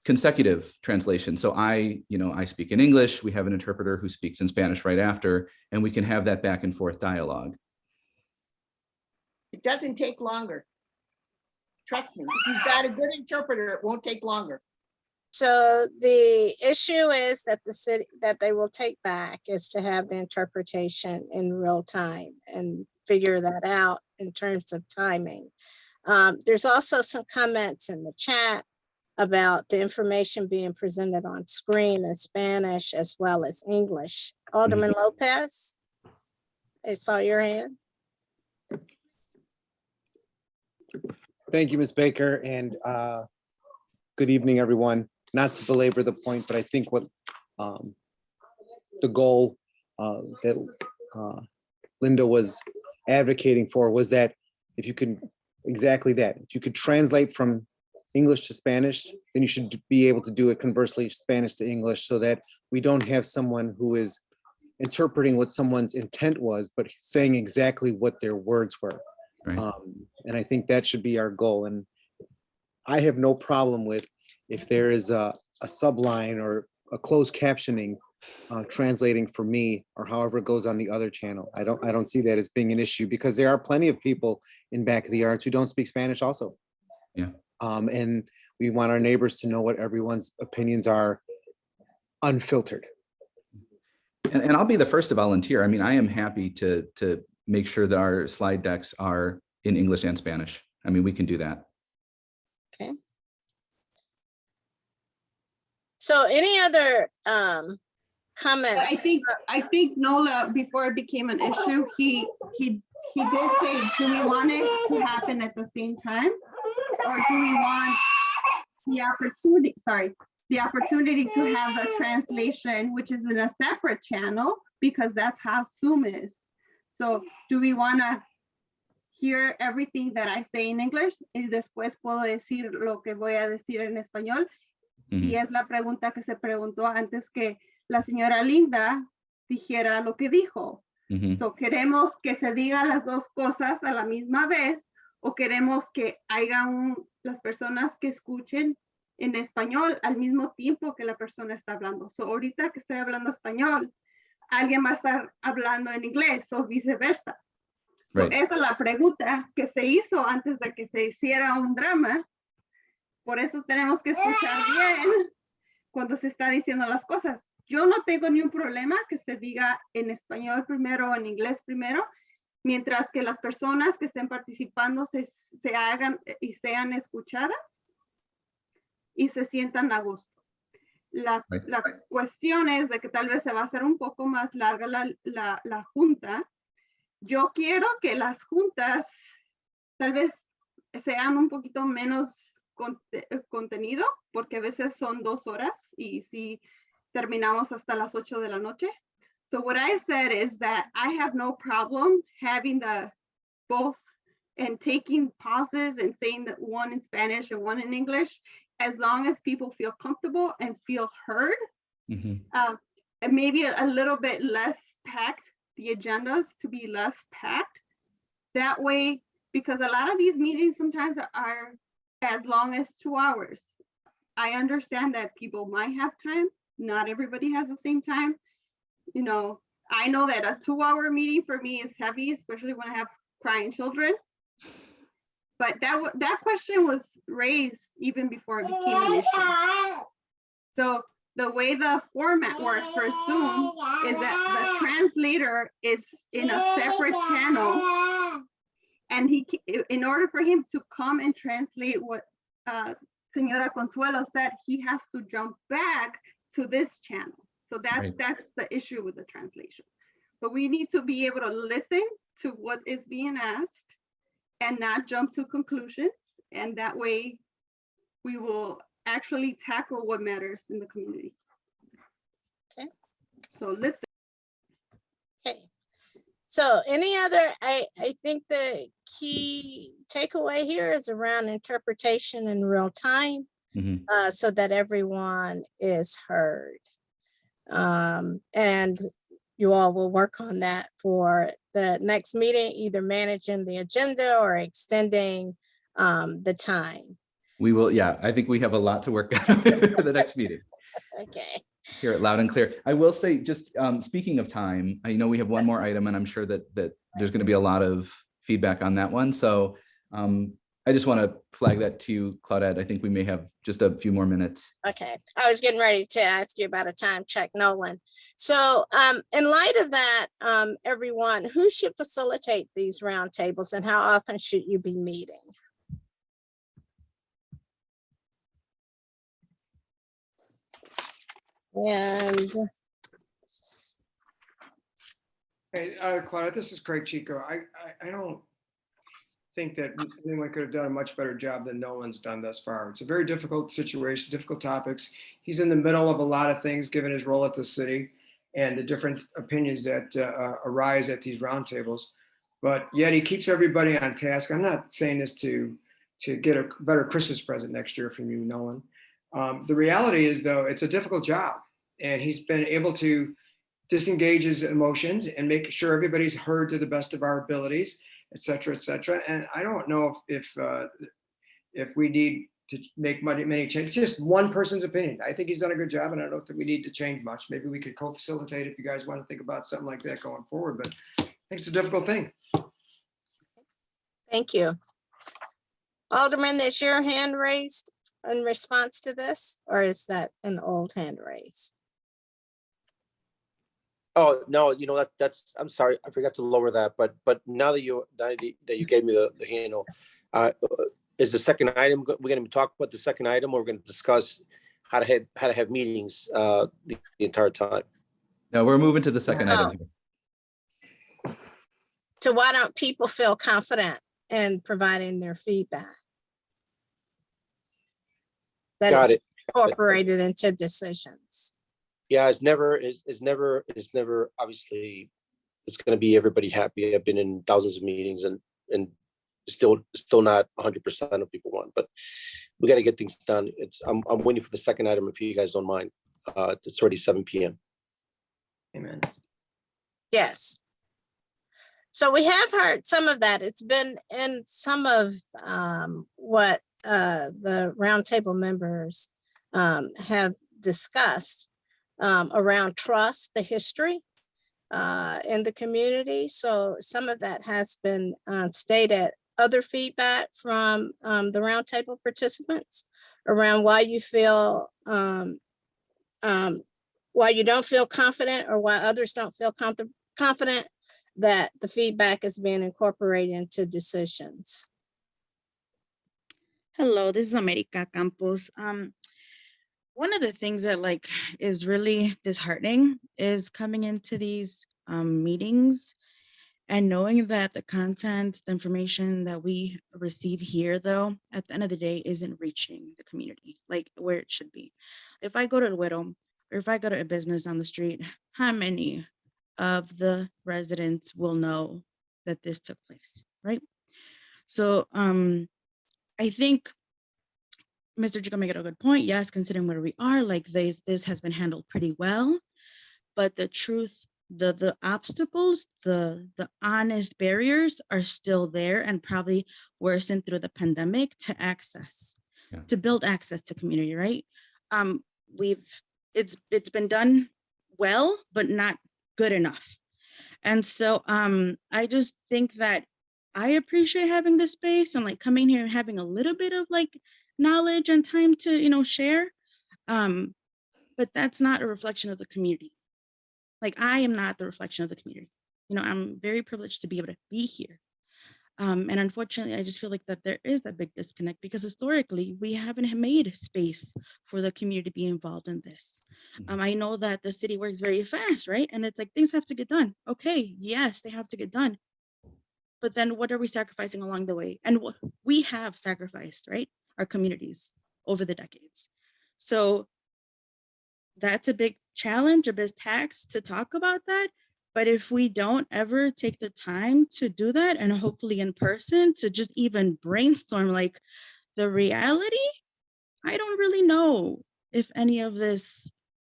consecutive translation. So I speak in English, we have an interpreter who speaks in Spanish right after, and we can have that back and forth dialogue. It doesn't take longer. Trust me, if you've got a good interpreter, it won't take longer. So the issue is that that they will take back is to have the interpretation in real time and figure that out in terms of timing. There's also some comments in the chat about the information being presented on screen in Spanish as well as English. Alderman Lopez, I saw your hand. Thank you, Ms. Baker, and good evening, everyone. Not to belabor the point, but I think what the goal that Linda was advocating for was that if you could, exactly that, if you could translate from English to Spanish, then you should be able to do it conversely, Spanish to English, so that we don't have someone who is interpreting what someone's intent was, but saying exactly what their words were. Right. And I think that should be our goal. And I have no problem with if there is a subline or a closed captioning translating for me, or however it goes on the other channel. I don't see that as being an issue, because there are plenty of people in Back of the Arts who don't speak Spanish also. Yeah. And we want our neighbors to know what everyone's opinions are, unfiltered. And I'll be the first to volunteer. I mean, I am happy to make sure that our slide decks are in English and Spanish. I mean, we can do that. Okay. So any other comments? I think Nola, before it became an issue, he did say, do we want it to happen at the same time? Or do we want the opportunity to have the translation, which is in a separate channel, because that's how Zoom is. So do we want to hear everything that I say in English y después puedo decir lo que voy a decir en español? Y es la pregunta que se preguntó antes que la señora Linda dijera lo que dijo. So, ¿queremos que se diga las dos cosas a la misma vez o queremos que haya las personas que escuchen en español al mismo tiempo que la persona está hablando? So, ahorita que estoy hablando español, alguien va a estar hablando en inglés o viceversa. Right. So, esa es la pregunta que se hizo antes de que se hiciera un drama. Por eso tenemos que escuchar bien cuando se está diciendo las cosas. Yo no tengo ni un problema que se diga en español primero o en inglés primero, mientras que las personas que estén participando se hagan y sean escuchadas y se sientan a gusto. La cuestión es de que tal vez se va a hacer un poco más larga la junta. Yo quiero que las juntas tal vez sean un poquito menos contenido, porque a veces son 2 horas y si terminamos hasta las 8 de la noche. So what I said is that I have no problem having both and taking pauses and saying that one in Spanish and one in English as long as people feel comfortable and feel heard, Mhm. and maybe a little bit less packed, the agendas to be less packed. That way, because a lot of these meetings sometimes are as long as 2 hours. I understand that people might have time. Not everybody has the same time. You know, I know that a 2-hour meeting for me is heavy, especially when I have crying children. But that question was raised even before it became an issue. So the way the format works for Zoom is that the translator is in a separate channel, and in order for him to come and translate what Señora Consuelo said, he has to jump back to this channel. So that's the issue with the translation. But we need to be able to listen to what is being asked and not jump to conclusions. And that way we will actually tackle what matters in the community. Okay. So listen. Okay. So any other, I think the key takeaway here is around interpretation in real time, so that everyone is heard. And you all will work on that for the next meeting, either managing the agenda or extending the time. We will, yeah, I think we have a lot to work on for the next meeting. Okay. Hear it loud and clear. I will say, just speaking of time, I know we have one more item, and I'm sure that there's going to be a lot of feedback on that one. So I just want to flag that to you, Claudette. I think we may have just a few more minutes. Okay, I was getting ready to ask you about a time check, Nolan. So in light of that, everyone, who should facilitate these roundtables and how often should you be meeting? And hey, Claudia, this is Craig Chico. I don't think that anyone could have done a much better job than Nolan's done thus far. It's a very difficult situation, difficult topics. He's in the middle of a lot of things, given his role at the city and the different opinions that arise at these roundtables. But yet he keeps everybody on task. I'm not saying this to get a better Christmas present next year from you, Nolan. The reality is, though, it's a difficult job, and he's been able to disengage his emotions and make sure everybody's heard to the best of our abilities, et cetera, et cetera. And I don't know if we need to make many changes. It's just one person's opinion. I think he's done a good job, and I don't think we need to change much. Maybe we could co-facilitate if you guys want to think about something like that going forward, but I think it's a difficult thing. thank you. Alderman, is your hand raised in response to this, or is that an old hand raised? Oh, no, you know, that's, I'm sorry, I forgot to lower that, but now that you gave me the handle, is the second item, we're going to talk about the second item, or we're going to discuss how to have meetings the entire time? No, we're moving to the second item. So why don't people feel confident in providing their feedback? That is incorporated into decisions. Yeah, it's never, obviously, it's going to be everybody happy. I've been in thousands of meetings and still not 100% of people want, but we got to get things done. I'm waiting for the second item, if you guys don't mind. It's already 7 p.m. Amen. Yes. So we have heard some of that. It's been in some of what the roundtable members have discussed around trust, the history in the community. So some of that has been stated. Other feedback from the roundtable participants around why you feel, why you don't feel confident, or why others don't feel confident that the feedback is being incorporated into decisions. Hello, this is America Campos. One of the things that is really disheartening is coming into these meetings and knowing that the content, the information that we receive here, though, at the end of the day, isn't reaching the community like where it should be. If I go to Luero, or if I go to a business on the street, how many of the residents will know that this took place, right? So I think Mr. Chico made a good point. Yes, considering where we are, like this has been handled pretty well. But the truth, the obstacles, the honest barriers are still there and probably worsened through the pandemic to access, to build access to community, right? It's been done well, but not good enough. And so I just think that I appreciate having this space and like coming here and having a little bit of like knowledge and time to, you know, share. But that's not a reflection of the community. Like I am not the reflection of the community. You know, I'm very privileged to be able to be here. And unfortunately, I just feel like that there is a big disconnect because historically we haven't made space for the community to be involved in this. I know that the city works very fast, right? And it's like things have to get done. Okay, yes, they have to get done. But then what are we sacrificing along the way? And we have sacrificed, right? Our communities over the decades. So that's a big challenge, a big tax to talk about that. But if we don't ever take the time to do that, and hopefully in person to just even brainstorm like the reality, I don't really know if any of this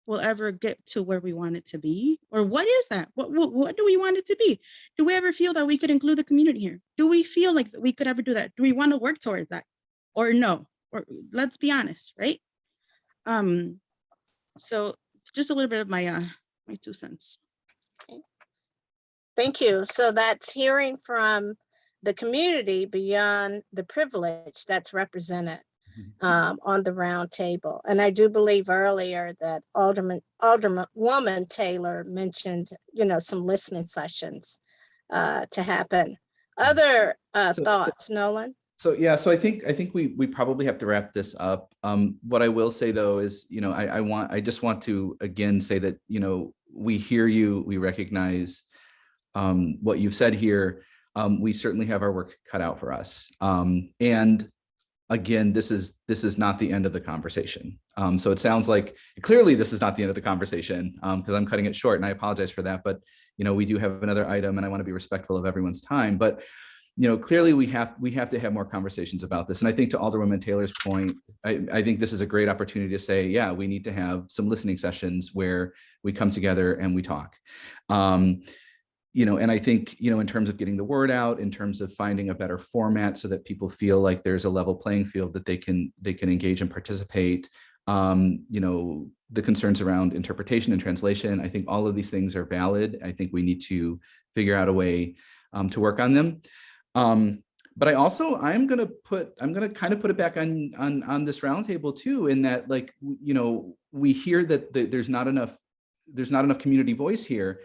will ever get to where we want it to be. Or what is that? What do we want it to be? Do we ever feel that we could include the community here? Do we feel like we could ever do that? Do we want to work towards that? Or no? Or let's be honest, right? So just a little bit of my 2 cents. Thank you. So that's hearing from the community beyond the privilege that's represented on the round table. And I do believe earlier that Alderwoman Taylor mentioned, you know, some listening sessions to happen. Other thoughts, Nolan? So yeah, so I think we probably have to wrap this up. What I will say though is, you know, I just want to again say that, you know, we hear you, we recognize what you've said here. We certainly have our work cut out for us. And again, this is not the end of the conversation. So it sounds like clearly this is not the end of the conversation because I'm cutting it short and I apologize for that. But, you know, we do have another item and I want to be respectful of everyone's time. But, you know, clearly we have to have more conversations about this. And I think to Alderwoman Taylor's point, I think this is a great opportunity to say, yeah, we need to have some listening sessions where we come together and we talk. You know, and I think, you know, in terms of getting the word out, in terms of finding a better format so that people feel like there's a level playing field that they can engage and participate. You know, the concerns around interpretation and translation, I think all of these things are valid. I think we need to figure out a way to work on them. But I'm going to kind of put it back on this roundtable too, in that, like, you know, we hear that there's not enough community voice here.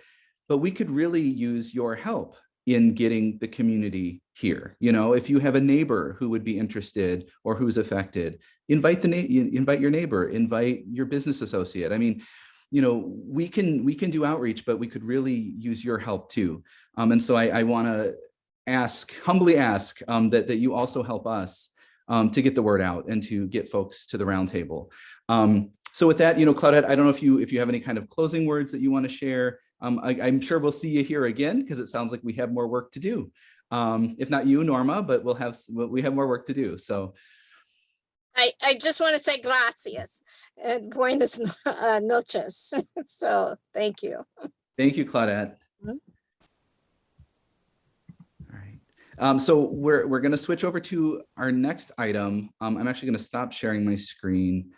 But we could really use your help in getting the community here. You know, if you have a neighbor who would be interested or who's affected, invite your neighbor, invite your business associate. I mean, you know, we can do outreach, but we could really use your help too. And so I want to humbly ask that you also help us to get the word out and to get folks to the roundtable. So with that, you know, Claudette, I don't know if you have any kind of closing words that you want to share. I'm sure we'll see you here again because it sounds like we have more work to do. If not you, Norma, but we have more work to do. So I just want to say gracias and buenas noches. So thank you. Thank you, Claudette. All right. So we're going to switch over to our next item. I'm actually going to stop sharing my screen.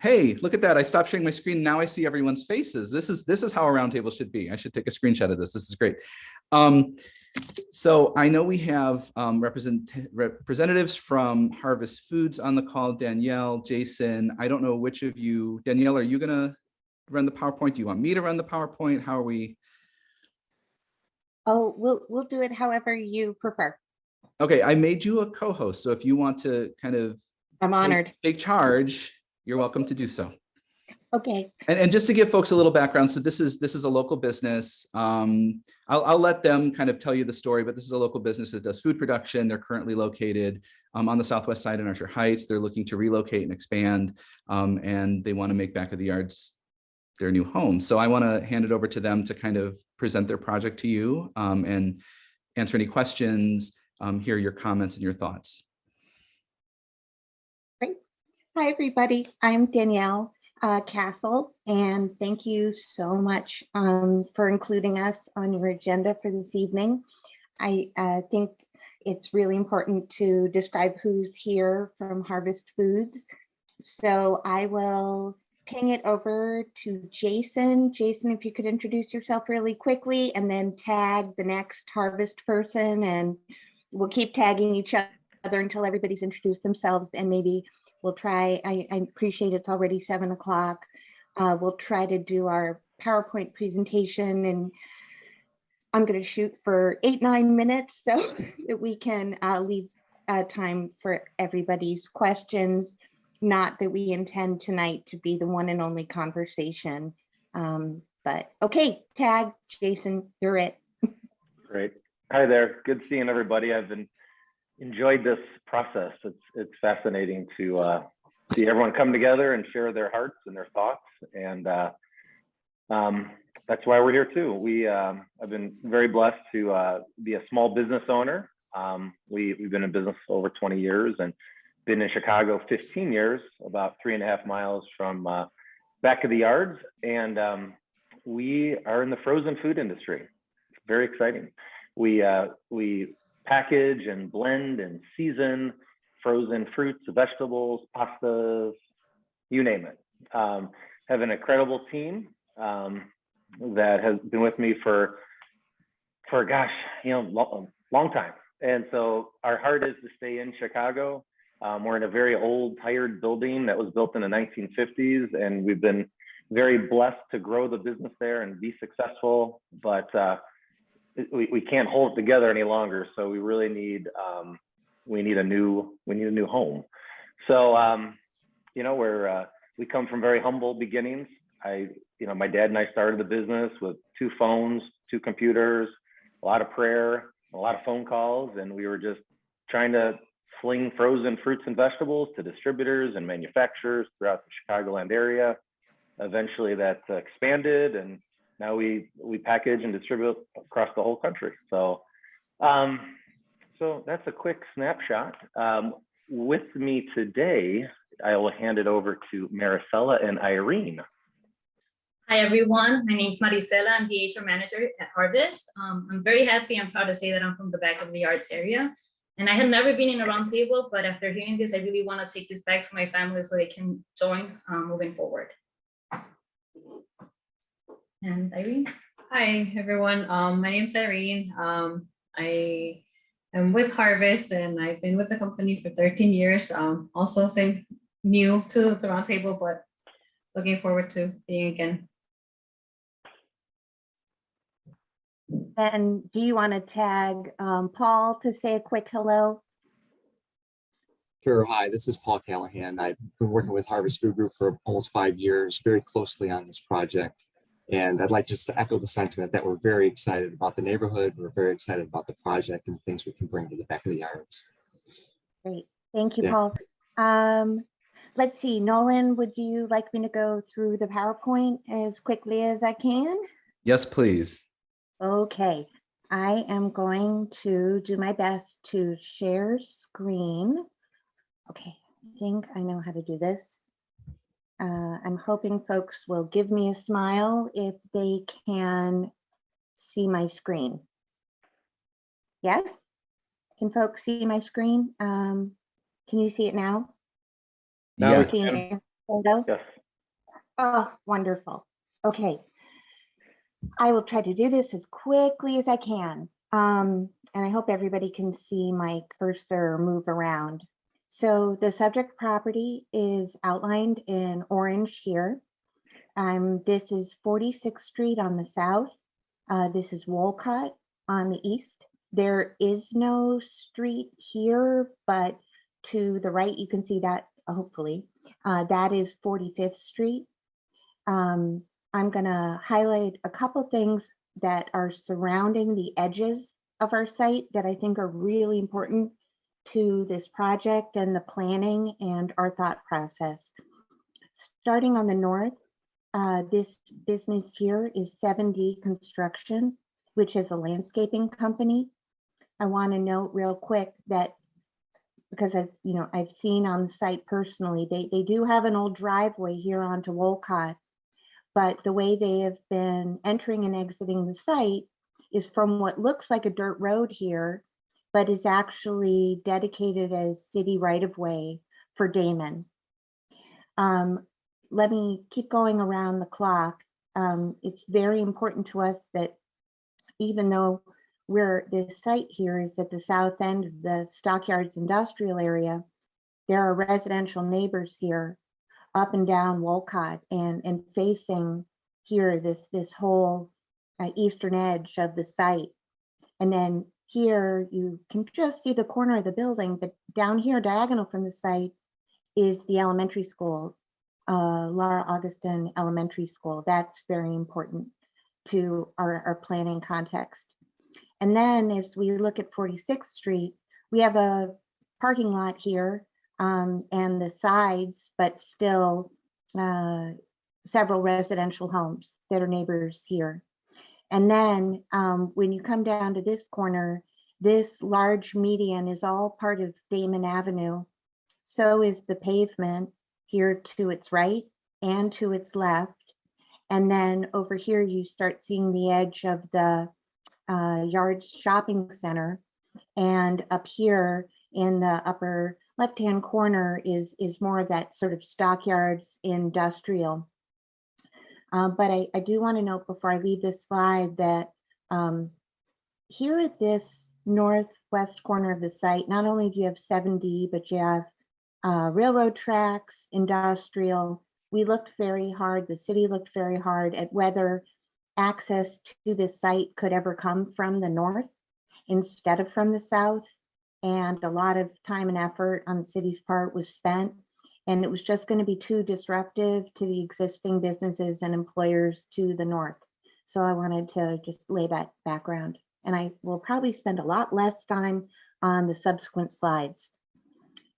Hey, look at that. I stopped sharing my screen. Now I see everyone's faces. This is how a roundtable should be. I should take a screenshot of this. This is great. So I know we have representatives from Harvest Foods on the call, Danielle, Jason. I don't know which of you, Danielle, are you going to run the PowerPoint? Do you want me to run the PowerPoint? How are we? Oh, we'll do it however you prefer. Okay, I made you a co-host. So if you want to kind of I'm honored. Take charge, you're welcome to do so. Okay. And just to give folks a little background, so this is a local business. I'll let them kind of tell you the story, but this is a local business that does food production. They're currently located on the southwest side in Archer Heights. They're looking to relocate and expand, and they want to make Back of the Yards their new home. So I want to hand it over to them to kind of present their project to you and answer any questions, hear your comments and your thoughts. Great. Hi, everybody. I'm Danielle Castle, and thank you so much for including us on your agenda for this evening. I think it's really important to describe who's here from Harvest Foods. So I will ping it over to Jason. Jason, if you could introduce yourself really quickly and then tag the next Harvest person, and we'll keep tagging each other until everybody's introduced themselves, and maybe we'll try, I appreciate it's already 7 o'clock. We'll try to do our PowerPoint presentation, and I'm going to shoot for 8-9 minutes so that we can leave time for everybody's questions. Not that we intend tonight to be the one and only conversation. But okay, tag, Jason, you're it. Great. Hi there. Good seeing everybody. I've enjoyed this process. It's fascinating to see everyone come together and share their hearts and their thoughts. And that's why we're here too. I've been very blessed to be a small business owner. We've been in business over 20 years and been in Chicago 15 years, about 3.5 miles from back of the yards. And we are in the frozen food industry. It's very exciting. We package and blend and season frozen fruits, vegetables, pastas, you name it. Have an incredible team that has been with me for gosh, long time. And so our heart is to stay in Chicago. We're in a very old, tired building that was built in the 1950s, and we've been very blessed to grow the business there and be successful. But we can't hold it together any longer. So we really need a new home. So we come from very humble beginnings. My dad and I started the business with 2 phones, 2 computers, a lot of prayer, a lot of phone calls, and we were just trying to fling frozen fruits and vegetables to distributors and manufacturers throughout the Chicagoland area. Eventually that expanded, and now we package and distribute across the whole country. So that's a quick snapshot. With me today, I will hand it over to Maricela and Irene. Hi, everyone. My name is Maricela. I'm the HR manager at Harvest. I'm very happy and proud to say that I'm from the back of the yards area. And I have never been in a roundtable, but after hearing this, I really want to take this back to my family so they can join moving forward. And Irene? Hi, everyone. My name is Irene. I am with Harvest, and I've been with the company for 13 years. Also new to the roundtable, but looking forward to being again. And do you want to tag Paul to say a quick hello? Sure. Hi, this is Paul Callahan. I've been working with Harvest Food Group for almost 5 years, very closely on this project. And I'd like just to echo the sentiment that we're very excited about the neighborhood. We're very excited about the project and things we can bring to the back of the yards. Great. Thank you, Yeah. Paul. Let's see, Nolan, would you like me to go through the PowerPoint as quickly as I can? Yes, please. Okay, I am going to do my best to share screen. Okay, I think I know how to do this. I'm hoping folks will give me a smile if they can see my screen. Yes? Can folks see my screen? Can you see it now? Now we Seeing can. it in photo? Yes. Oh, wonderful. Okay. I will try to do this as quickly as I can. And I hope everybody can see my cursor move around. So the subject property is outlined in orange here. This is 46th Street on the south. This is Wolcott on the east. There is no street here, but to the right, you can see that, hopefully, that is 45th Street. I'm gonna highlight a couple things that are surrounding the edges of our site that I think are really important to this project and the planning and our thought process. Starting on the north, this business here is 7D Construction, which is a landscaping company. I want to note real quick that because I've seen on the site personally, they do have an old driveway here onto Wolcott, but the way they have been entering and exiting the site is from what looks like a dirt road here, but is actually dedicated as city right-of-way for Damon. Let me keep going around the clock. It's very important to us that even though this site here is at the south end of the Stockyards industrial area, there are residential neighbors here up and down Wolcott and facing here this whole eastern edge of the site. And then here you can just see the corner of the building, but down here diagonal from the site is the elementary school, Laura Augustin Elementary School. That's very important to our planning context. And then as we look at 46th Street, we have a parking lot here and the sides, but still several residential homes that are neighbors here. And then when you come down to this corner, this large median is all part of Damon Avenue. So is the pavement here to its right and to its left. And then over here, you start seeing the edge of the Yards Shopping Center. And up here in the upper left-hand corner is more of that sort of Stockyards industrial. But I do want to note before I leave this slide that here at this northwest corner of the site, not only do you have 7D, but you have railroad tracks, industrial. We looked very hard, the city looked very hard at whether access to this site could ever come from the north instead of from the south. And a lot of time and effort on the city's part was spent. And it was just going to be too disruptive to the existing businesses and employers to the north. So I wanted to just lay that background. And I will probably spend a lot less time on the subsequent slides.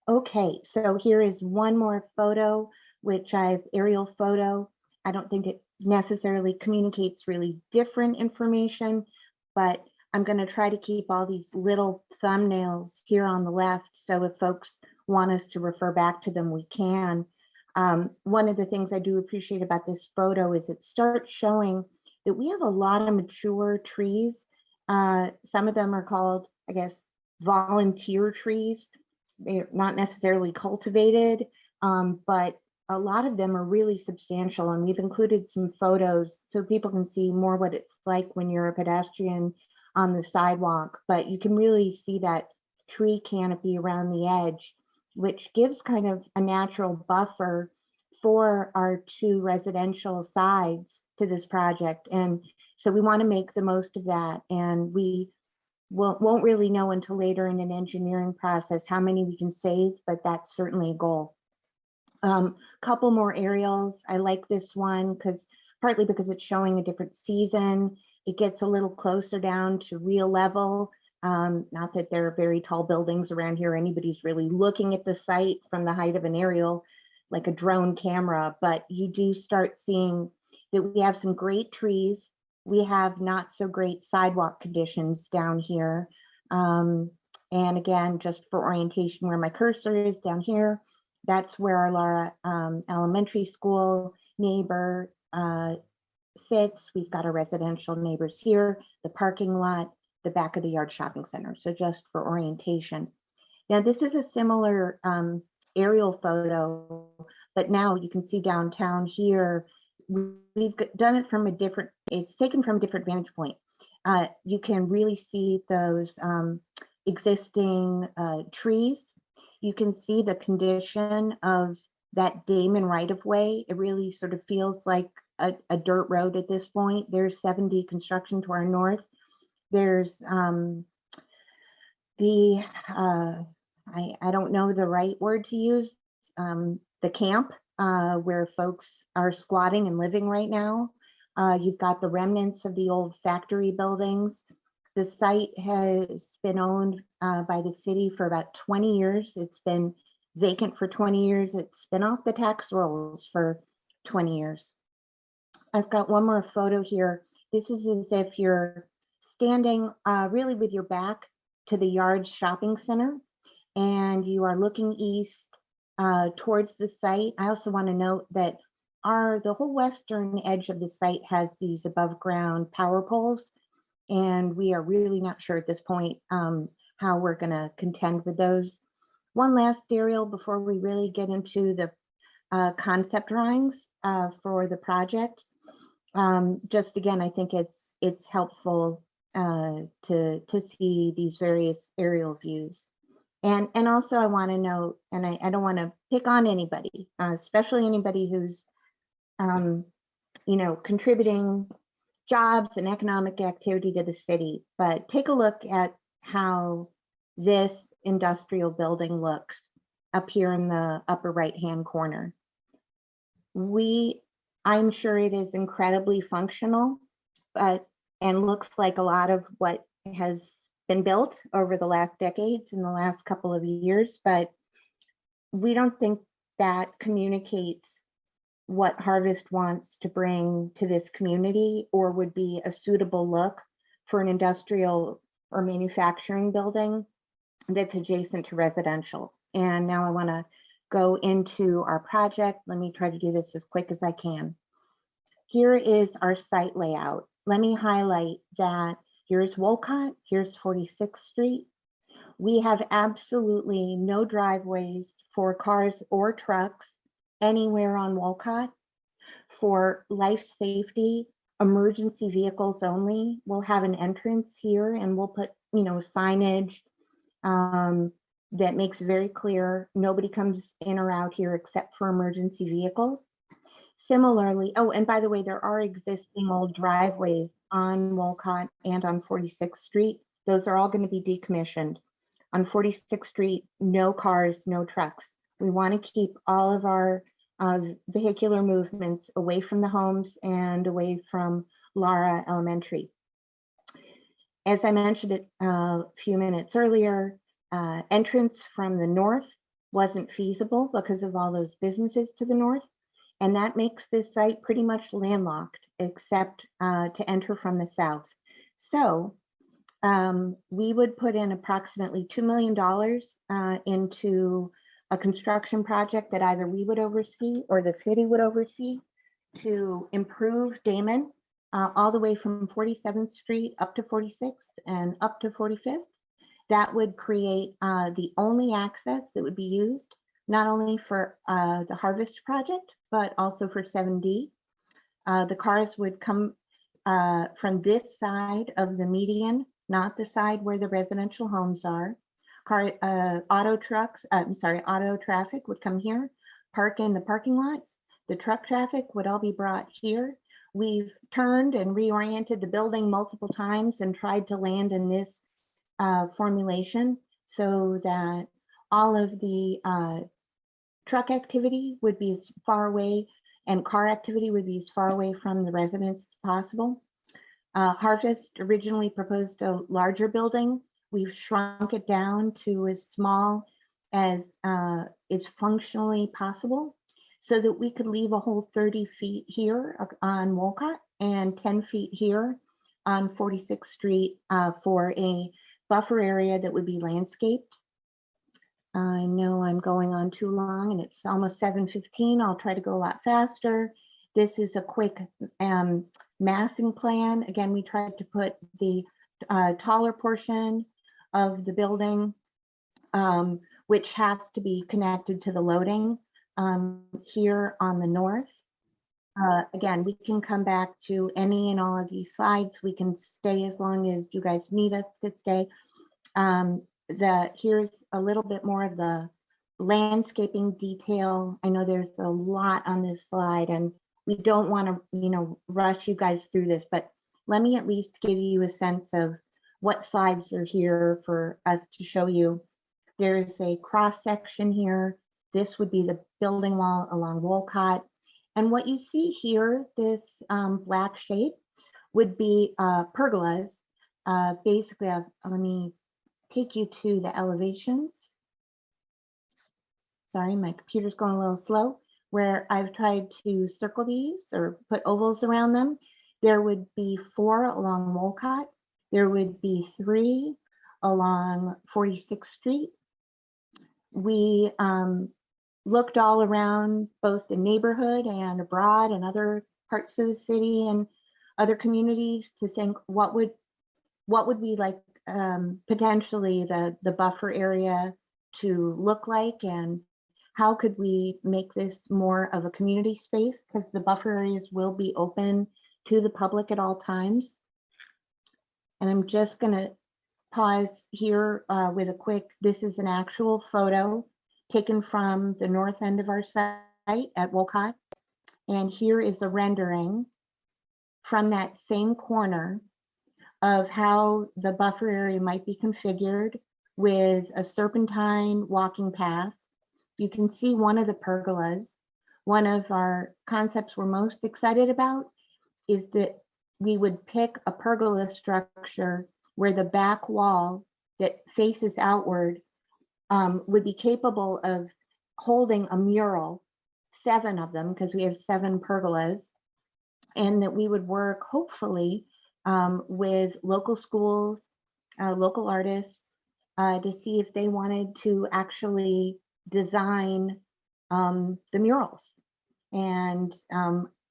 Okay, so here is one more photo, which I've aerial photo. I don't think it necessarily communicates really different information, but I'm going to try to keep all these little thumbnails here on the left. So if folks want us to refer back to them, we can. One of the things I do appreciate about this photo is it starts showing that we have a lot of mature trees. Some of them are called, I guess, volunteer trees. They're not necessarily cultivated, but a lot of them are really substantial. And we've included some photos so people can see more what it's like when you're a pedestrian on the sidewalk. But you can really see that tree canopy around the edge, which gives kind of a natural buffer for our two residential sides to this project. And so we want to make the most of that. And we won't really know until later in an engineering process how many we can save, but that's certainly a goal. Couple more aerials. I like this one partly because it's showing a different season. It gets a little closer down to real level. Not that there are very tall buildings around here. Anybody's really looking at the site from the height of an aerial, like a drone camera, but you do start seeing that we have some great trees. We have not so great sidewalk conditions down here. And again, just for orientation, where my cursor is down here, that's where our Laura Elementary School neighbor sits. We've got our residential neighbors here, the parking lot, the back of the Yard Shopping Center. So just for orientation. Now this is a similar aerial photo, but now you can see downtown here, we've done it from it's taken from a different vantage point. You can really see those existing trees. You can see the condition of that Damon right-of-way. It really sort of feels like a dirt road at this point. There's 7D construction to our north. There's I don't know the right word to use, the camp where folks are squatting and living right now. You've got the remnants of the old factory buildings. The site has been owned by the city for about 20 years. It's been vacant for 20 years. It's been off the tax rolls for 20 years. I've got one more photo here. This is as if you're standing really with your back to the Yards Shopping Center. and you are looking east towards the site, I also want to note that the whole western edge of the site has these above ground power poles, and we are really not sure at this point how we're going to contend with those. One last aerial before we really get into the concept drawings for the project. Just again, I think it's helpful to see these various aerial views. And also I want to note, and I don't want to pick on anybody, especially anybody who's contributing jobs and economic activity to the city, but take a look at how this industrial building looks up here in the upper right-hand corner. I'm sure it is incredibly functional, and looks like a lot of what has been built over the last decades, in the last couple of years, but we don't think that communicates what Harvest wants to bring to this community, or would be a suitable look for an industrial or manufacturing building that's adjacent to residential. And now I want to go into our project. Let me try to do this as quick as I can. Here is our site layout. Let me highlight that here's Wolcott, here's 46th Street. We have absolutely no driveways for cars or trucks anywhere on Wolcott. For life safety, emergency vehicles only, we'll have an entrance here, and we'll put, signage that makes very clear nobody comes in or out here except for emergency vehicles. Similarly, oh, and by the way, there are existing old driveways on Wolcott and on 46th Street. Those are all going to be decommissioned. On 46th Street, no cars, no trucks. We want to keep all of our vehicular movements away from the homes and away from Lara Elementary. As I mentioned a few minutes earlier, entrance from the north wasn't feasible because of all those businesses to the north, and that makes this site pretty much landlocked except to enter from the south. So we would put in approximately $2 million into a construction project that either we would oversee or the city would oversee to improve Damon all the way from 47th Street up to 46th and up to 45th. That would create the only access that would be used, not only for the Harvest project, but also for 7D. The cars would come from this side of the median, not the side where the residential homes are. Auto traffic would come here, park in the parking lots. The truck traffic would all be brought here. We've turned and reoriented the building multiple times and tried to land in this formulation so that all of the truck activity would be as far away and car activity would be as far away from the residents as possible. Harvest originally proposed a larger building. We've shrunk it down to as small as is functionally possible so that we could leave a whole 30 feet here on Wolcott and 10 feet here on 46th Street for a buffer area that would be landscaped. I know I'm going on too long and it's almost 7:15. I'll try to go a lot faster. This is a quick massing plan. Again, we tried to put the taller portion of the building, which has to be connected to the loading here on the north. Again, we can come back to any and all of these slides. We can stay as long as you guys need us to stay. Here's a little bit more of the landscaping detail. I know there's a lot on this slide and we don't want to, rush you guys through this, but let me at least give you a sense of what slides are here for us to show you. There's a cross section here. This would be the building wall along Wolcott. And what you see here, this black shape, would be pergolas. Basically, let me take you to the elevations. Sorry, my computer's going a little slow, where I've tried to circle these or put ovals around them. There would be 4 along Wolcott. There would be 3 along 46th Street. we looked all around both the neighborhood and abroad and other parts of the city and other communities to think what would we like potentially the buffer area to look like, and how could we make this more of a community space, because the buffer areas will be open to the public at all times. And I'm just going to pause here with a quick, this is an actual photo taken from the north end of our site at Wolcott. And here is a rendering from that same corner of how the buffer area might be configured with a serpentine walking path. You can see one of the pergolas. One of our concepts we're most excited about is that we would pick a pergola structure where the back wall that faces outward would be capable of holding a mural, 7 of them, because we have 7 pergolas, and that we would work hopefully with local schools, local artists, to see if they wanted to actually design the murals. And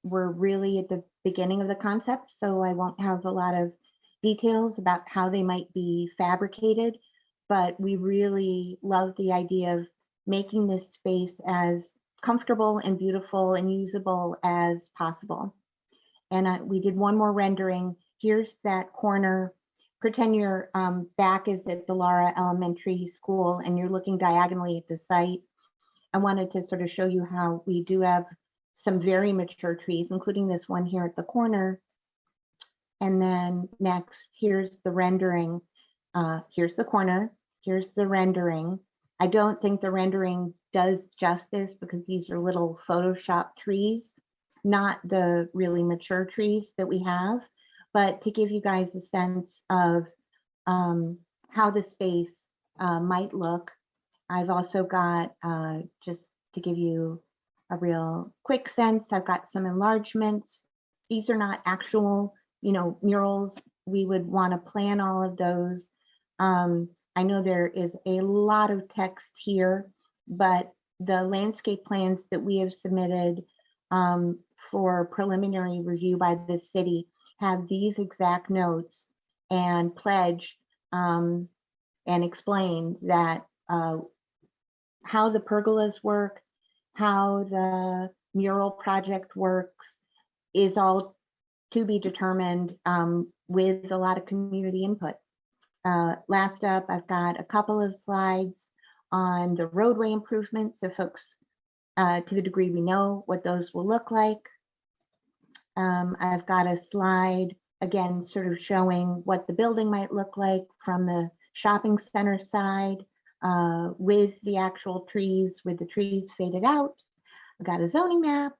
we're really at the beginning of the concept, so I won't have a lot of details about how they might be fabricated, but we really love the idea of making this space as comfortable and beautiful and usable as possible. And we did one more rendering. Here's that corner. Pretend your back is at the Lara Elementary School and you're looking diagonally at the site. I wanted to sort of show you how we do have some very mature trees, including this one here at the corner. And then next, here's the rendering. Here's the corner. Here's the rendering. I don't think the rendering does justice because these are little Photoshop trees, not the really mature trees that we have, but to give you guys a sense of how the space might look. I've also got, just to give you a real quick sense, I've got some enlargements. These are not actual, murals. We would want to plan all of those. I know there is a lot of text here, but the landscape plans that we have submitted for preliminary review by the city have these exact notes and pledge and explain that how the pergolas work, how the mural project works is all to be determined with a lot of community input. Last up, I've got a couple of slides on the roadway improvements, so folks, to the degree we know what those will look like. I've got a slide, again, sort of showing what the building might look like from the shopping center side with the actual trees, with the trees faded out. I've got a zoning map,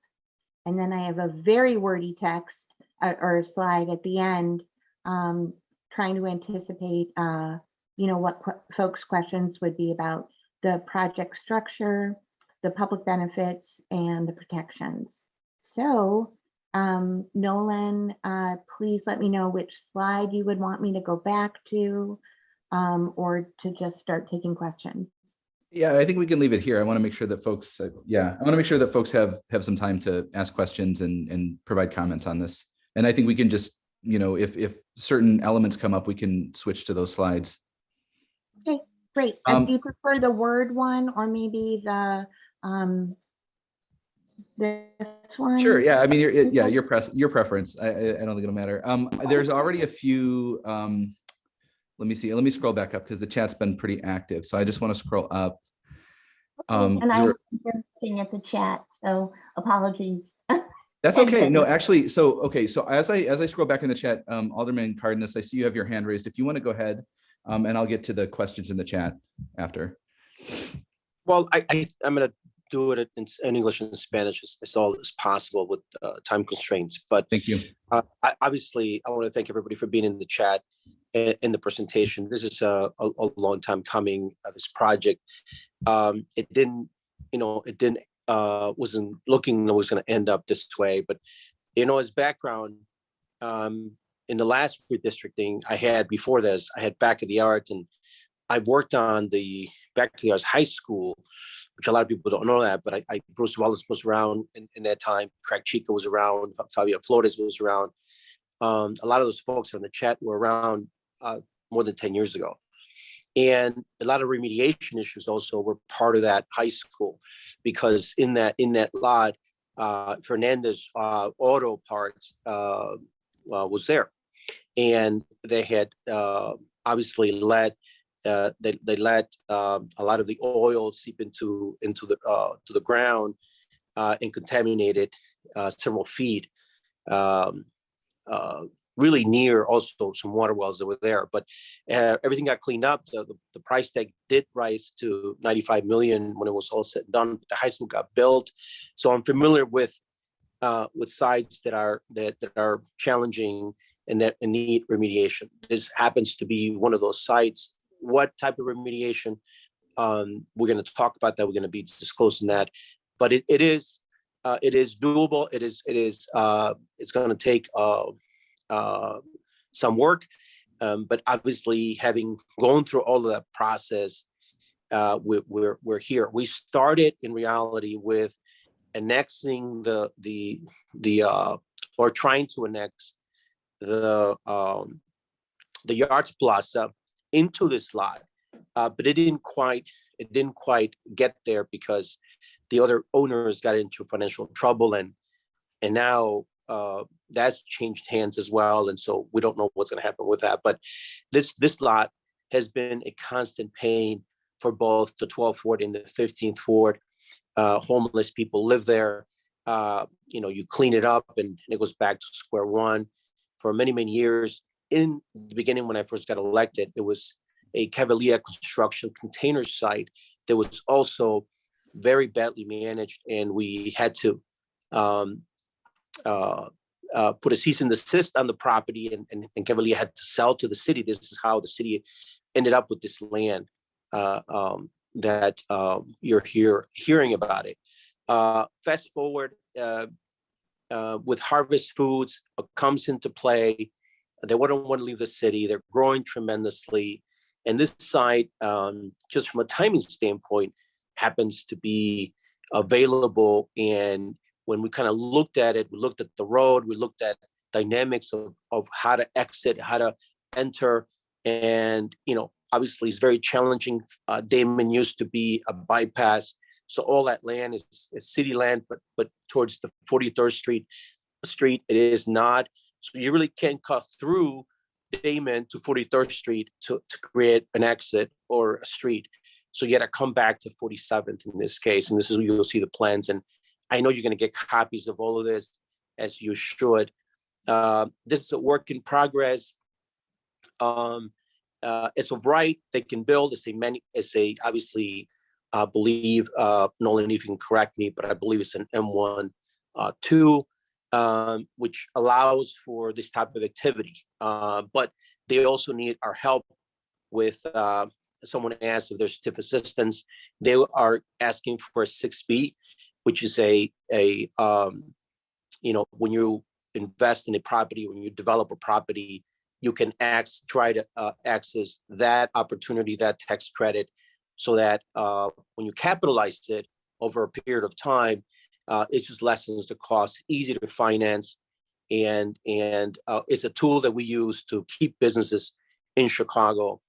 and then I have a very wordy text or slide at the end trying to anticipate, what folks' questions would be about the project structure, the public benefits, and the protections. So, Nolan, please let me know which slide you would want me to go back to, or to just start taking questions. Yeah, I think we can leave it here. I want to make sure that folks, I want to make sure that folks have some time to ask questions and provide comments on this. And I think we can just, if certain elements come up, we can switch to those slides. Okay, great. Do you prefer the Word one or maybe the this one? Sure. Yeah. I mean, your preference. I don't think it'll matter. There's already a few. Let me see. Let me scroll back up because the chat's been pretty active. So I just want to scroll up. And I'm just looking at the chat, so apologies. That's okay. No, actually, so as I scroll back in the chat, Alderman Cardenas, I see you have your hand raised. If you want to go ahead, and I'll get to the questions in the chat after. Well, I'm going to do it in English and Spanish as all as possible with time constraints. But thank you. Obviously, I want to thank everybody for being in the chat and in the presentation. This is a long time coming. This project, it didn't wasn't looking it was going to end up this way. But as background, in the last redistricting I had before this, I had back of the arts and I worked on the backyards high school, which a lot of people don't know that, but Bruce Wallace was around in that time. Craig Chico was around. Fabio Flores was around. A lot of those folks on the chat were around more than 10 years ago. And a lot of remediation issues also were part of that high school, because in that lot, Fernandez Auto Parts was there, and they had obviously let they let a lot of the oil seep into the ground and contaminated several feet. Really near also some water wells that were there, but everything got cleaned up. The price tag did rise to 95 million when it was all said and done. The high school got built, so I'm familiar with sites that are challenging and that need remediation. This happens to be one of those sites. What type of remediation? We're going to talk about that. We're going to be disclosing that, but it is doable. It's going to take some work, but obviously, having gone through all of that process, we're here. We started in reality with annexing or trying to annex the Yards Plaza into this lot, but it didn't quite get there because the other owners got into financial trouble, and now that's changed hands as well, and so we don't know what's going to happen with that. But this lot has been a constant pain for both the 12th Ward and the 15th Ward. Homeless people live there. You clean it up and it goes back to square one. For many years, in the beginning when I first got elected, it was a Cavalier construction container site that was also very badly managed, and we had to put a cease and desist on the property, and Cavalier had to sell to the city. This is how the city ended up with this land that you're hearing about it. Fast forward with Harvest Foods comes into play. They wouldn't want to leave the city. They're growing tremendously. And this site, just from a timing standpoint, happens to be available. And when we kind of looked at it, we looked at the road, we looked at dynamics of how to exit, how to enter. And, obviously it's very challenging. Damon used to be a bypass. So all that land is city land, but towards the 43rd Street, it is not. So you really can't cut through Damon to 43rd Street to create an exit or a street. So you got to come back to 47th in this case. And this is where you'll see the plans. And I know you're going to get copies of all of this, as you should. This is a work in progress. It's a right they can build. Obviously, I believe, Nolan, if you can correct me, but I believe it's an M1-2, which allows for this type of activity. But they also need our help with, someone asked if there's TIF assistance. They are asking for a 6B, which is when you invest in a property, when you develop a property, you can try to access that opportunity, that tax credit, so that when you capitalize it over a period of time, it just lessens the cost, easy to finance, and it's a tool that we use to keep businesses in Chicago.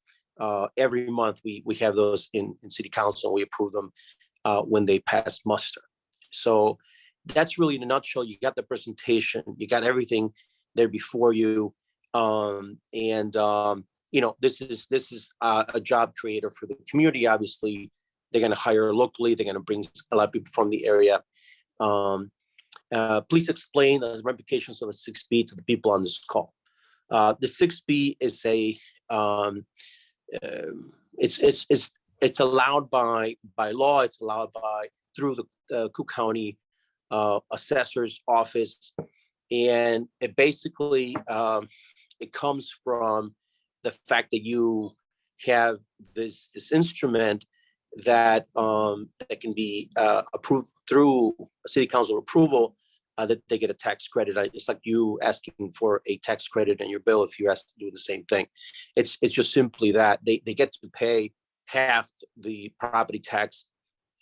Every month we have those in City Council. We approve them when they pass muster. So that's really in a nutshell. You got the presentation, you got everything there before you. This is a job creator for the community. Obviously, they're going to hire locally. They're going to bring a lot of people from the area. Please explain the ramifications of a 6B to the people on this call. The 6B is it's allowed by law. It's allowed through the Cook County Assessor's Office, and it basically it comes from the fact that you have this instrument that can be approved through City Council approval that they get a tax credit. It's like you asking for a tax credit in your bill if you ask to do the same thing. It's just simply that they get to pay half the property tax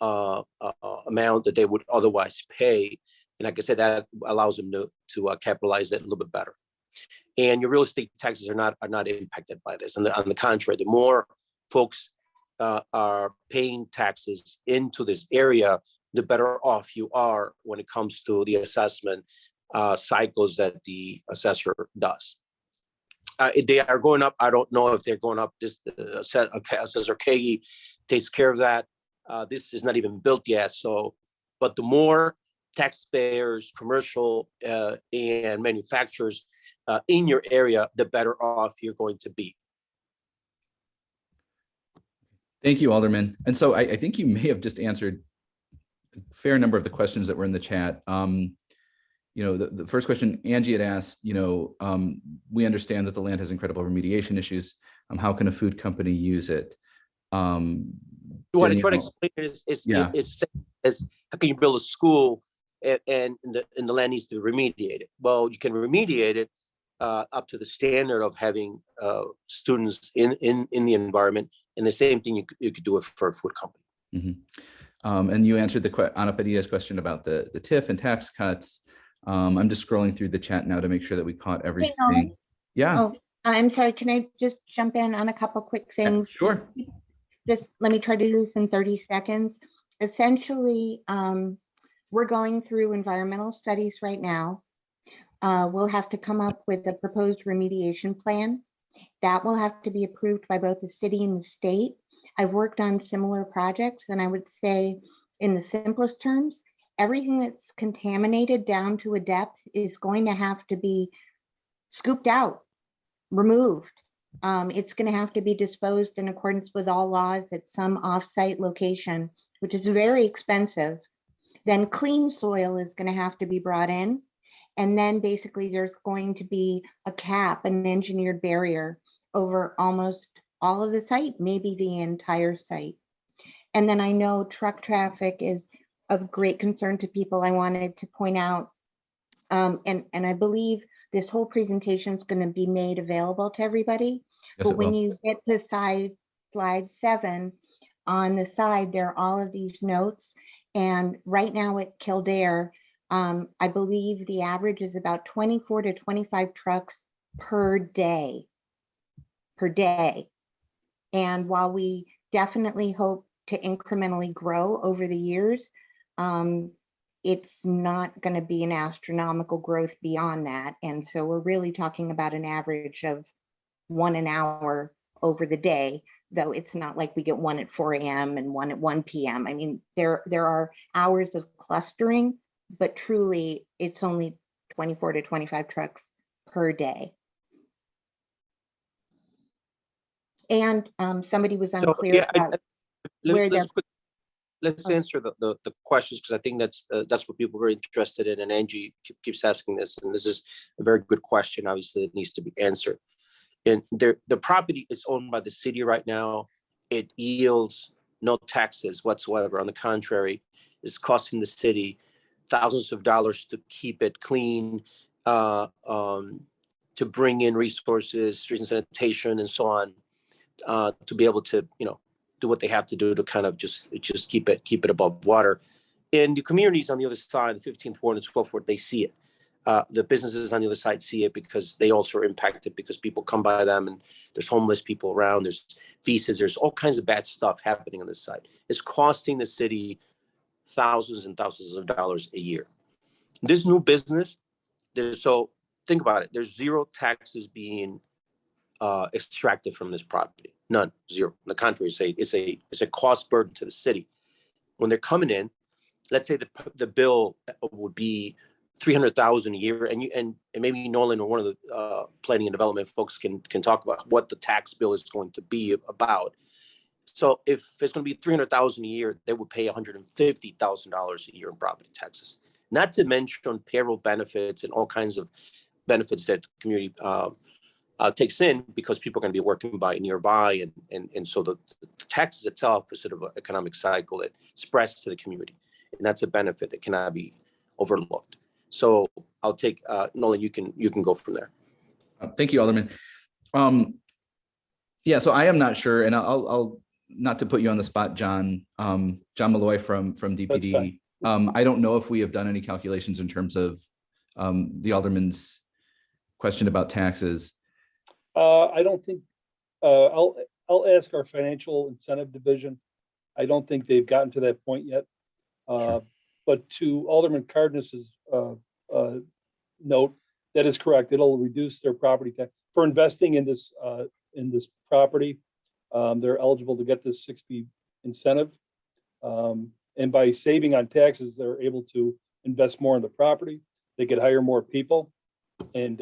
amount that they would otherwise pay. And like I said, that allows them to capitalize that a little bit better. And your real estate taxes are not impacted by this. And on the contrary, the more folks are paying taxes into this area, the better off you are when it comes to the assessment cycles that the assessor does. If they are going up, I don't know if they're going up. This Assessor Kagi takes care of that. This is not even built yet. So, but the more taxpayers, commercial and manufacturers in your area, the better off you're going to be. Thank you, Alderman. And so I think you may have just answered a fair number of the questions that were in the chat. You know, the first question Angie had asked, you know, we understand that the land has incredible remediation issues. How can a food company use it? What I try to explain is how can you build a school and the land needs to be remediated? Well, you can remediate it up to the standard of having students in the environment, and the same thing you could do it for a food company. Mm-hmm. And you answered Ana Padilla's question about the TIF and tax cuts. I'm just scrolling through the chat now to make sure that we caught everything. Yeah. Oh, I'm sorry. Can I just jump in on a couple quick things? Sure. Just let me try to do this in 30 seconds. Essentially, we're going through environmental studies right now. We'll have to come up with a proposed remediation plan. That will have to be approved by both the city and the state. I've worked on similar projects, and I would say in the simplest terms, everything that's contaminated down to a depth is going to have to be scooped out, removed. It's going to have to be disposed in accordance with all laws at some off-site location, which is very expensive. Then clean soil is going to have to be brought in. And then basically there's going to be a cap, an engineered barrier over almost all of the site, maybe the entire site. And then I know truck traffic is of great concern to people. I wanted to point out, and I believe this whole presentation is going to be made available to everybody. Yes, but when you get to slide 7, on the side, there are all of these notes. And right now at Kildare, I believe the average is about 24 to 25 trucks per day. And while we definitely hope to incrementally grow over the years, it's not going to be an astronomical growth beyond that. And so we're really talking about an average of 1 an hour over the day, though it's not like we get 1 at 4 a.m. and 1 at 1 p.m. I mean, there are hours of clustering, but truly it's only 24 to 25 trucks per day. And somebody was unclear about where they're. Let's answer the questions, because I think that's what people are interested in. And Angie keeps asking this, and this is a very good question. Obviously, it needs to be answered. And the property is owned by the city right now. It yields no taxes whatsoever. On the contrary, it's costing the city thousands of dollars to keep it clean, to bring in resources, streets and sanitation, and so on, to be able to, do what they have to do to kind of just keep it above water. And the communities on the other side, the 15th Ward and 12th Ward, they see it. The businesses on the other side see it because they also are impacted, because people come by them and there's homeless people around, there's visas, there's all kinds of bad stuff happening on this side. It's costing the city thousands and thousands of dollars a year. This new business, so think about it, there's zero taxes being extracted from this property. None, zero. On the contrary, it's a cost burden to the city. When they're coming in, let's say the bill would be $300,000 a year, and maybe Nolan or one of the planning and development folks can talk about what the tax bill is going to be about. So if it's going to be $300,000 a year, they would pay $150,000 a year in property taxes. Not to mention payroll benefits and all kinds of benefits that the community takes in, because people are going to be working nearby, and so the taxes itself is sort of an economic cycle that spreads to the community, and that's a benefit that cannot be overlooked. So I'll take, Nolan, you can go from there. Thank you, Alderman. Yeah, so I am not sure, and I'll not to put you on the spot, John. John Malloy from DPD. I don't know if we have done any calculations in terms of the Alderman's question about taxes. I don't think, I'll ask our financial incentive division. I don't think they've gotten to that point yet. But to Alderman Cardenas's note, that is correct. It'll reduce their property tax for investing in this property. They're eligible to get this 6B incentive. And by saving on taxes, they're able to invest more in the property. They could hire more people. And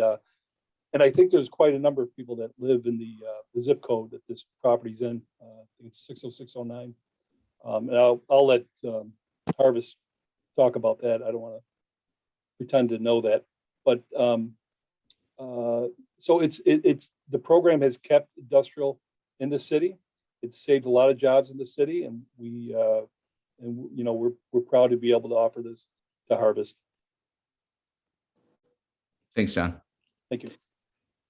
I think there's quite a number of people that live in the zip code that this property's in. I think it's 60609. And I'll let Harvest talk about that. I don't want to pretend to know that, but so it's the program has kept industrial in the city. It's saved a lot of jobs in the city, and we're proud to be able to offer this to Harvest. Thanks, John. Thank you.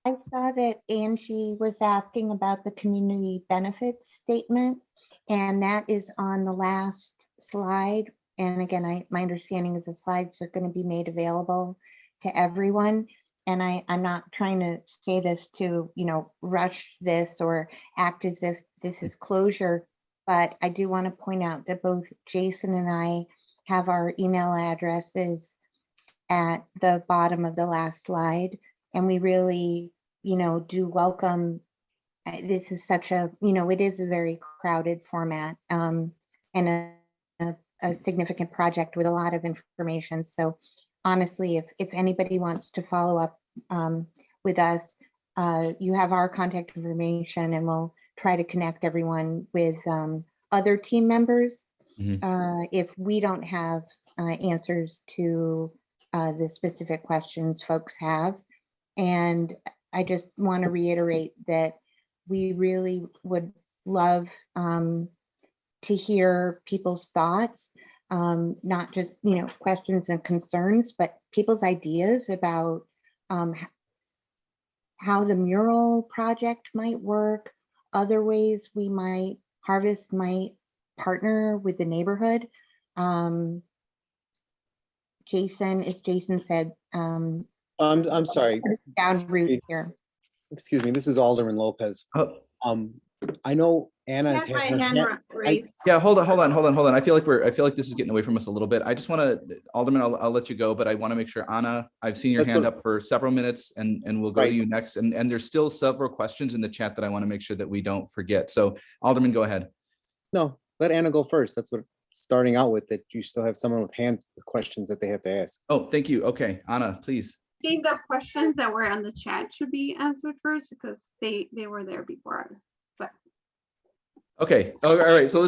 I saw that Angie was asking about the community benefits statement, and that is on the last slide. And again, my understanding is the slides are going to be made available to everyone. And I'm not trying to say this to, rush this or act as if this is closure, but I do want to point out that both Jason and I have our email addresses at the bottom of the last slide. And we really, do welcome, this is such a, it is a very crowded format and a significant project with a lot of information. So honestly, if anybody wants to follow up with us, you have our contact information, and we'll try to connect everyone with other team members if we don't have answers to the specific questions folks have. And I just want to reiterate that we really would love to hear people's thoughts, not just, questions and concerns, but people's ideas about how the mural project might work, other ways Harvest might partner with the neighborhood. Jason, as Jason said, I'm sorry. Down route here. Excuse me, this is Alderman Lopez. I know Anna has had her hand raised. Yeah, hold on. I feel like this is getting away from us a little bit. I just want to, Alderman, I'll let you go, but I want to make sure, Anna, I've seen your hand up for several minutes, and we'll go to you next. And there's still several questions in the chat that I want to make sure that we don't forget. So Alderman, go ahead. No, let Anna go first. That's what starting out with, that you still have someone with questions that they have to ask. Oh, thank you. Okay, Anna, please. I think the questions that were on the chat should be answered first because they were there before us. But okay. All right. So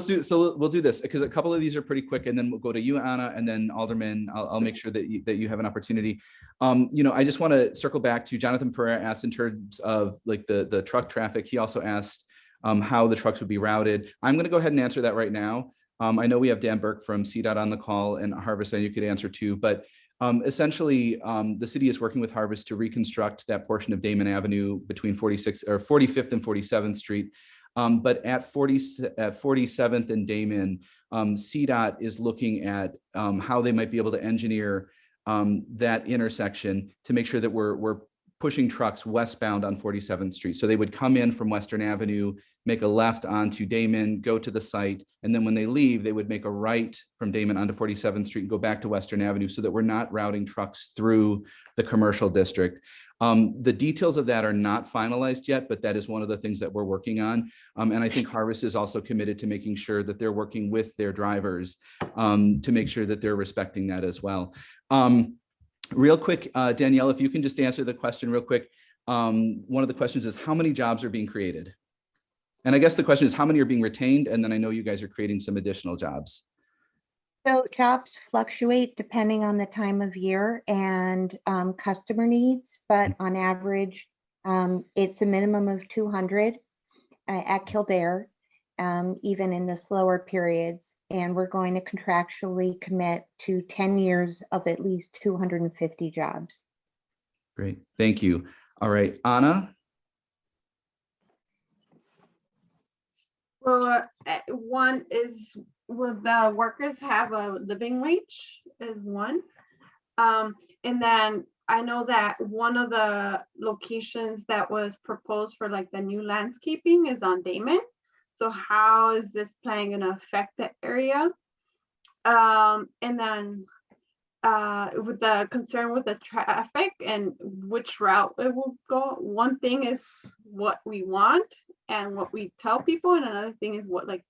we'll do this because a couple of these are pretty quick, and then we'll go to you, Anna, and then Alderman. I'll make sure that you have an opportunity. I just want to circle back to Jonathan Pereira asked in terms of like the truck traffic. He also asked how the trucks would be routed. I'm going to go ahead and answer that right now. I know we have Dan Burke from CDOT on the call, and Harvest, and you could answer too, but essentially, the city is working with Harvest to reconstruct that portion of Damon Avenue between 45th and 47th Street. But at 47th and Damon, CDOT is looking at how they might be able to engineer that intersection to make sure that we're pushing trucks westbound on 47th Street. So they would come in from Western Avenue, make a left onto Damon, go to the site, and then when they leave, they would make a right from Damon onto 47th Street and go back to Western Avenue so that we're not routing trucks through the commercial district. The details of that are not finalized yet, but that is one of the things that we're working on. And I think Harvest is also committed to making sure that they're working with their drivers to make sure that they're respecting that as well. Real quick, Danielle, if you can just answer the question real quick. One of the questions is how many jobs are being created? And I guess the question is how many are being retained? And then I know you guys are creating some additional jobs. So jobs fluctuate depending on the time of year and customer needs, but on average, it's a minimum of 200 at Kildare, even in the slower periods. And we're going to contractually commit to 10 years of at least 250 jobs. Great, thank you. All right, Anna? Well, one is, will the workers have a living wage is one. And then I know that one of the locations that was proposed for like the new landscaping is on Damon. So how is this plan gonna affect the area? And then with the concern with the traffic and which route it will go, one thing is what we want and what we tell people, and another thing is what like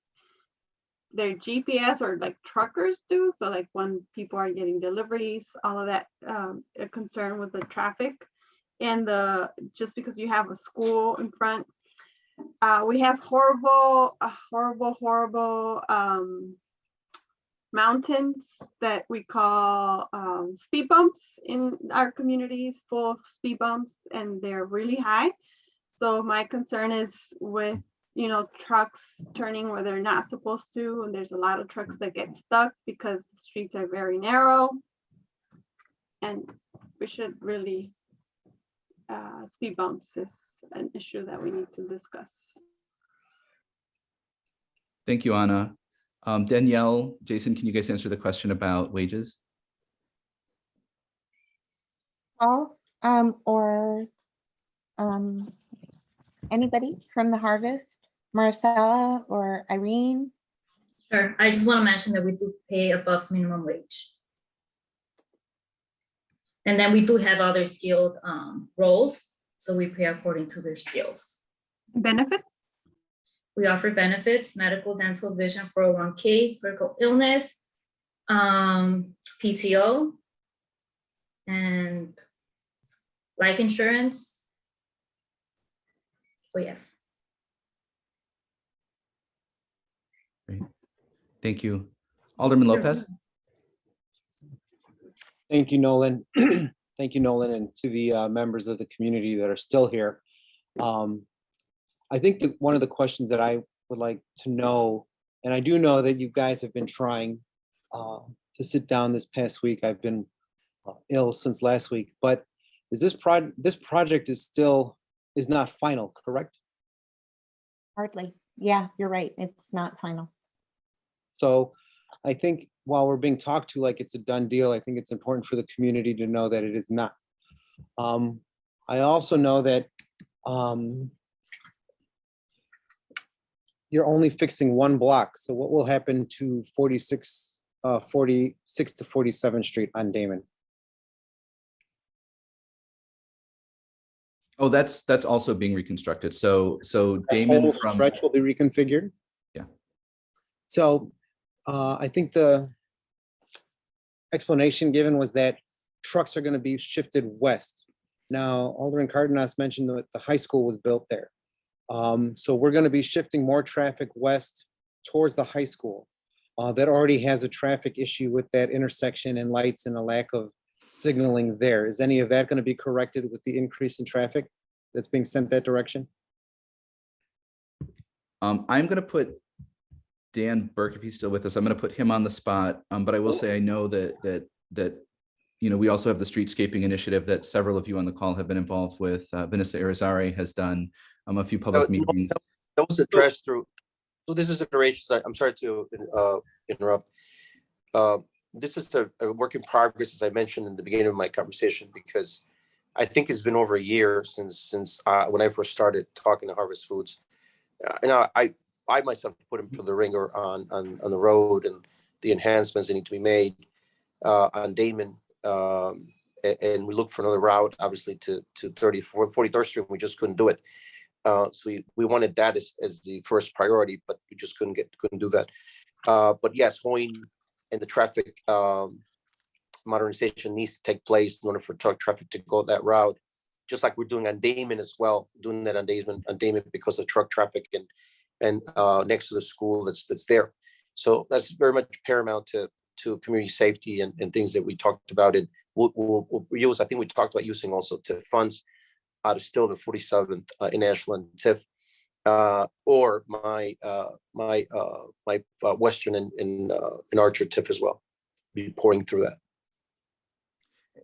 their GPS or like truckers do. So like when people are getting deliveries, all of that, a concern with the traffic and just because you have a school in front. We have horrible mountains that we call speed bumps in our communities, full of speed bumps, and they're really high. So my concern is with, you know, trucks turning where they're not supposed to, and there's a lot of trucks that get stuck because the streets are very narrow. And we should really, speed bumps is an issue that we need to discuss. Thank you, Anna. Danielle, Jason, can you guys answer the question about wages? Paul, or anybody from the Harvest, Marcella or Irene? Sure. I just want to mention that we do pay above minimum wage. And then we do have other skilled roles. So we pay according to their skills. Benefits? We offer benefits, medical, dental, vision, 401k, critical illness, PTO, and life insurance. So yes. Great. Thank you. Alderman Lopez. Thank you, Nolan. Thank you, Nolan, and to the members of the community that are still here. I think that one of the questions that I would like to know, and I do know that you guys have been trying to sit down this past week. I've been ill since last week, but is this project is not final, correct? Hardly. Yeah, you're right. It's not final. So I think while we're being talked to like it's a done deal, I think it's important for the community to know that it is not. I also know that you're only fixing one block. So what will happen to 46 to 47th Street on Damon? Oh, that's also being reconstructed. So That Damon whole from stretch will be reconfigured. Yeah. So I think the explanation given was that trucks are going to be shifted west. Now, Alderman Cardenas mentioned that the high school was built there. So we're going to be shifting more traffic west towards the high school. That already has a traffic issue with that intersection and lights and a lack of signaling there. Is any of that going to be corrected with the increase in traffic that's being sent that direction? I'm going to put Dan Burke, if he's still with us, I'm going to put him on the spot. But I will say I know that you know, we also have the streetscaping initiative that several of you on the call have been involved with. Vanessa Irizarry has done a few public meetings. That was addressed through. So this is iterations. I'm sorry to interrupt. This is a work in progress, as I mentioned in the beginning of my conversation, because I think it's been over a year since when I first started talking to Harvest Foods. And I myself put him through the ringer on the road and the enhancements that need to be made on Damon. And we looked for another route, obviously, to 43rd Street. We just couldn't do it. So we wanted that as the first priority, but we just couldn't do that. But yes, Hoyne and the traffic modernization needs to take place in order for truck traffic to go that route, just like we're doing on Damon as well, doing that on Damon because of truck traffic and next to the school that's there. So that's very much paramount to community safety and things that we talked about. And we'll use, I think we talked about using also TIF funds out of still the 47th in Ashland TIF or my Western in Archer TIF as well. Be pouring through that.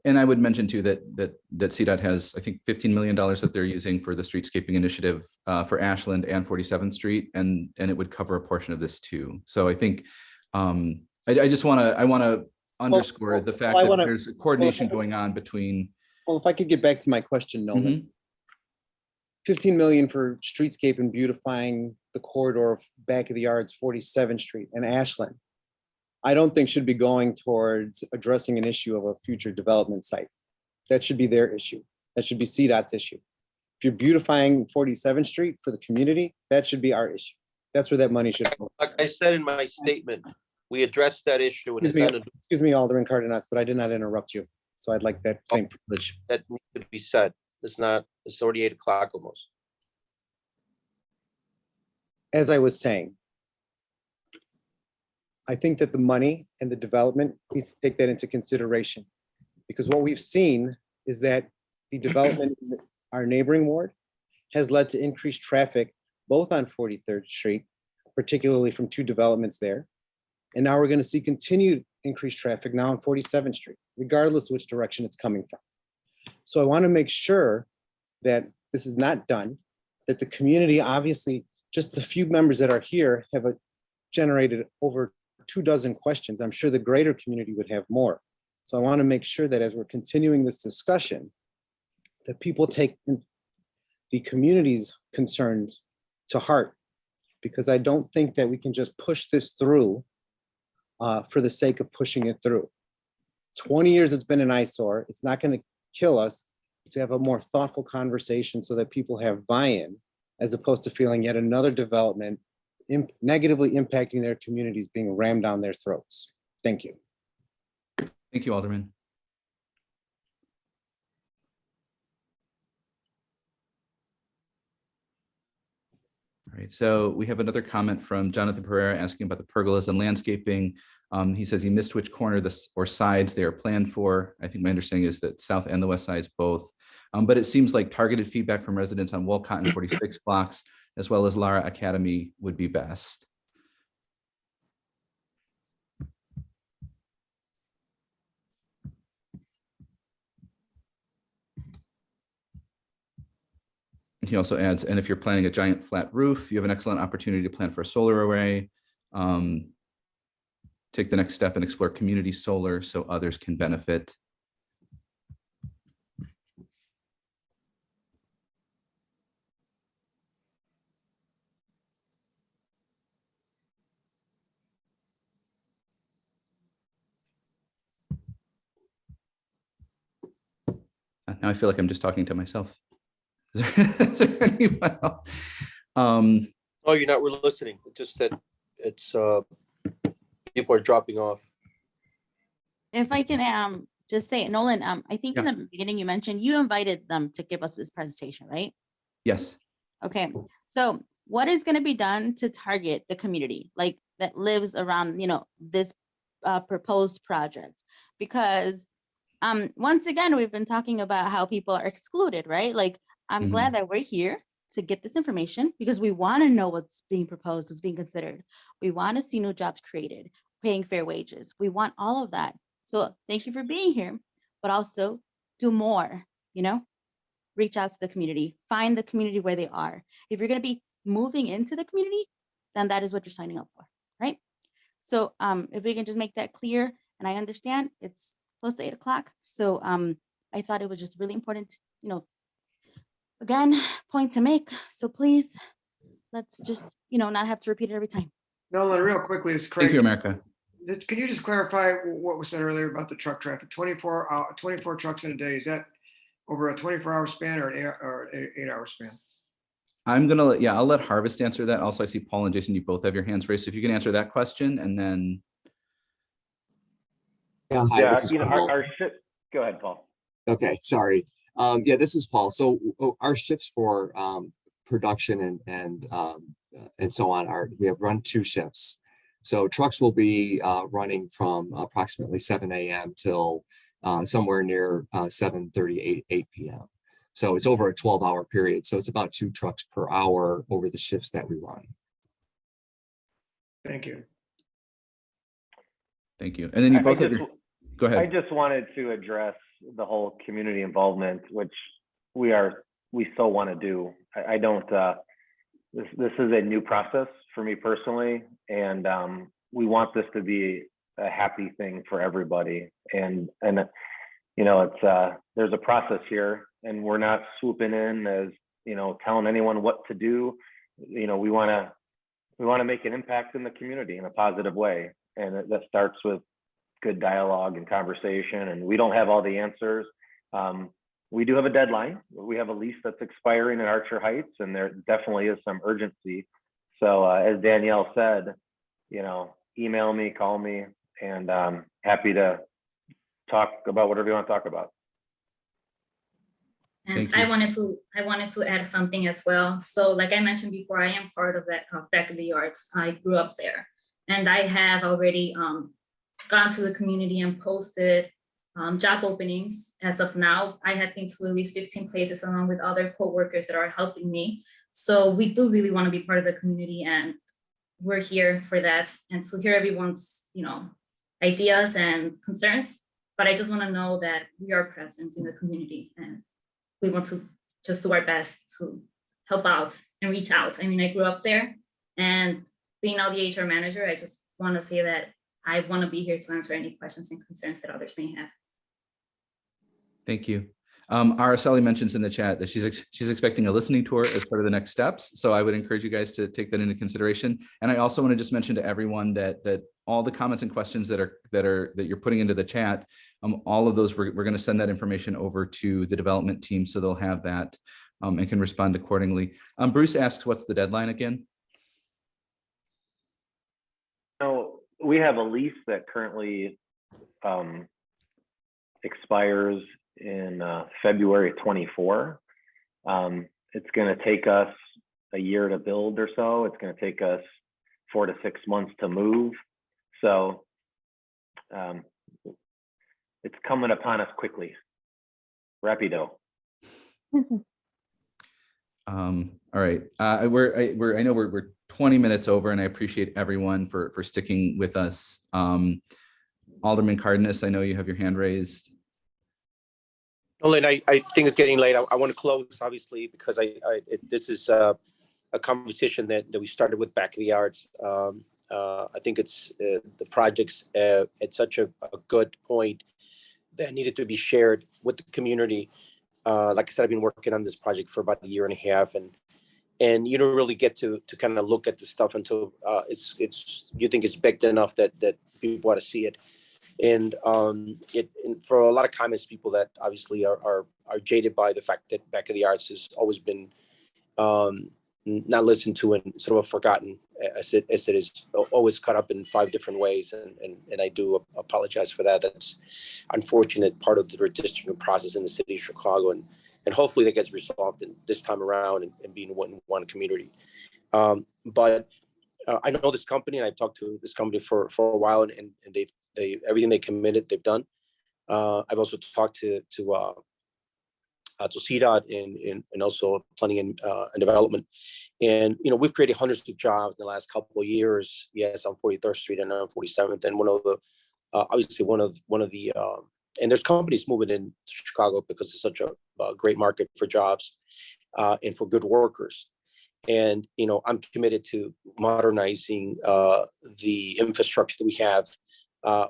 And I would mention too that CDOT has, I think, $15 million that they're using for the streetscaping initiative for Ashland and 47th Street, and it would cover a portion of this too. So I think I want to underscore the fact that there's a coordination going on between. Well, if I could get back to my question, Nolan. 15 million for streetscape and beautifying the corridor of back of the yards, 47th Street and Ashland. I don't think should be going towards addressing an issue of a future development site. That should be their issue. That should be CDOT's issue. If you're beautifying 47th Street for the community, that should be our issue. That's where that money should go. Like I said in my statement, we addressed that issue. And Excuse me, Alderman Cardenas, but I did not interrupt you. So I'd like that same privilege. That needs to be said. It's already 8 o'clock almost. As I was saying, I think that the money and the development needs to take that into consideration, because what we've seen is that the development in our neighboring ward has led to increased traffic both on 43rd Street, particularly from 2 developments there. And now we're going to see continued increased traffic now on 47th Street, regardless which direction it's coming from. So I want to make sure that this is not done, that the community, obviously, just the few members that are here have generated over 24 questions. I'm sure the greater community would have more. So I want to make sure that as we're continuing this discussion, that people take the community's concerns to heart, because I don't think that we can just push this through for the sake of pushing it through. 20 years it's been an eyesore. It's not going to kill us to have a more thoughtful conversation so that people have buy-in, as opposed to feeling yet another development negatively impacting their communities being rammed down their throats. Thank you. Thank you, Alderman. All right, so we have another comment from Jonathan Pereira asking about the pergolas and landscaping. He says he missed which corner or sides they are planned for. I think my understanding is that south and the west sides both. But it seems like targeted feedback from residents on Walcott and 46 blocks, as well as Lara Academy, would be best. He also adds, and if you're planning a giant flat roof, you have an excellent opportunity to plan for a solar array. Take the next step and explore community solar so others can benefit. Now I feel like I'm just talking to myself. Is there anyone else? Oh, you're not. We're listening. It's just that it's people are dropping off. If I can just say, Nolan, I think in the beginning you mentioned you invited them to give us this presentation, right? Yes. Okay. So what is going to be done to target the community like that lives around, this proposed project? Because once again, we've been talking about how people are excluded, right? Like, I'm glad that we're here to get this information because we want to know what's being proposed, what's being considered. We want to see new jobs created, paying fair wages. We want all of that. So thank you for being here, but also do more, reach out to the community, find the community where they are. If you're going to be moving into the community, then that is what you're signing up for, right? So if we can just make that clear, and I understand it's close to 8 o'clock. So I thought it was just really important, again, point to make. So please, let's just, not have to repeat it every time. Nolan, real quickly, it's Craig. Thank you, America. Can you just clarify what was said earlier about the truck traffic? 24 trucks in a day, is that over a 24-hour span or an 8-hour span? I'll let Harvest answer that. Also, I see Paul and Jason, you both have your hands raised. So if you can answer that question and then. Yeah, hi, this is Paul. Go ahead, Paul. Okay, sorry. This is Paul. So our shifts for production and so on we have run 2 shifts. So trucks will be running from approximately 7 a.m. till somewhere near 7:30, 8 p.m. So it's over a 12-hour period. So it's about 2 trucks per hour over the shifts that we run. Thank you. Thank you. And then you both have your, go I ahead. just wanted to address the whole community involvement, which we so want to do. I don't, this is a new process for me personally, and we want this to be a happy thing for everybody. And you know, it's there's a process here, and we're not swooping in as, you know, telling anyone what to do. You know, we want to make an impact in the community in a positive way, and that starts with good dialogue and conversation. And we don't have all the answers. We do have a deadline. We have a lease that's expiring in Archer Heights, and there definitely is some urgency. So as Danielle said, you know, email me, call me, and happy to talk about whatever you want to talk about. And I wanted to add something as well. So like I mentioned before, I am part of that Back of the Yards. I grew up there, and I have already gone to the community and posted job openings. As of now, I have been to at least 15 places along with other co-workers that are helping me. So we do really want to be part of the community, and we're here for that, and to hear everyone's, you know, ideas and concerns. But I just want to know that we are present in the community, and we want to just do our best to help out and reach out. I mean, I grew up there, and being now the HR manager, I just want to say that I want to be here to answer any questions and concerns that others may have. Thank you. Araceli mentions in the chat that she's expecting a listening tour as part of the next steps. So I would encourage you guys to take that into consideration. And I also want to just mention to everyone that all the comments and questions that you're putting into the chat, all of those, we're going to send that information over to the development team, so they'll have that and can respond accordingly. Bruce asks, what's the deadline again? So we have a lease that currently expires in February 24. It's going to take us a year to build or so. It's going to take us 4 to 6 months to move. So it's coming upon us quickly. Rapido. All right. I know we're 20 minutes over, and I appreciate everyone for sticking with us. Alderman Cardenas, I know you have your hand raised. Nolan, I think it's getting late. I want to close, obviously, because this is a conversation that we started with Back of the Yards. I think it's the project's at such a good point that needed to be shared with the community. Like I said, I've been working on this project for about a year and a half, and you don't really get to kind of look at the stuff until you think it's baked enough that people want to see it. And for a lot of comments, people that obviously are jaded by the fact that Back of the Yards has always been not listened to and sort of forgotten, as it is always cut up in 5 different ways, and I do apologize for that. That's unfortunate part of the redistricting process in the city of Chicago, and hopefully that gets resolved this time around and being one community. But I know this company, and I've talked to this company for a while, and they everything they committed, they've done. I've also talked to CDOT and also planning and development, and we've created hundreds of jobs in the last couple of years. Yes, on 43rd Street and on 47th, and one of the and there's companies moving into Chicago because it's such a great market for jobs and for good workers. And I'm committed to modernizing the infrastructure that we have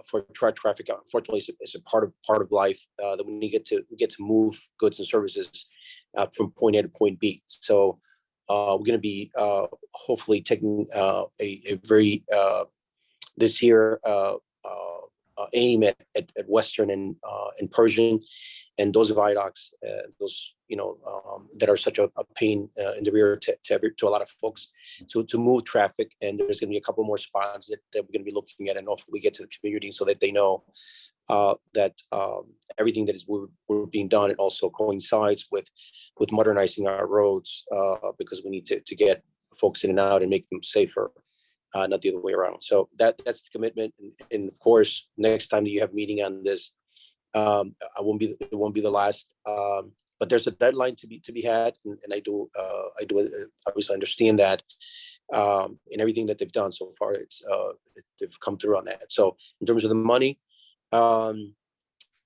for traffic. Unfortunately, it's a part of life that we get to move goods and services from point A to point B. So we're going to be hopefully taking a very this year aim at Western and Persian, and those viaducts, those that are such a pain in the rear to a lot of folks, to move traffic. And there's going to be a couple more spots that we're going to be looking at, and hopefully we get to the community so that they know that everything that we're being done, it also coincides with modernizing our roads, because we need to get folks in and out and make them safer. Not the other way around. So that's the commitment. And of course, next time that you have a meeting on this, it won't be the last. but there's a deadline to be had, and I do obviously understand that, and everything that they've done so far, they've come through on that. So in terms of the money,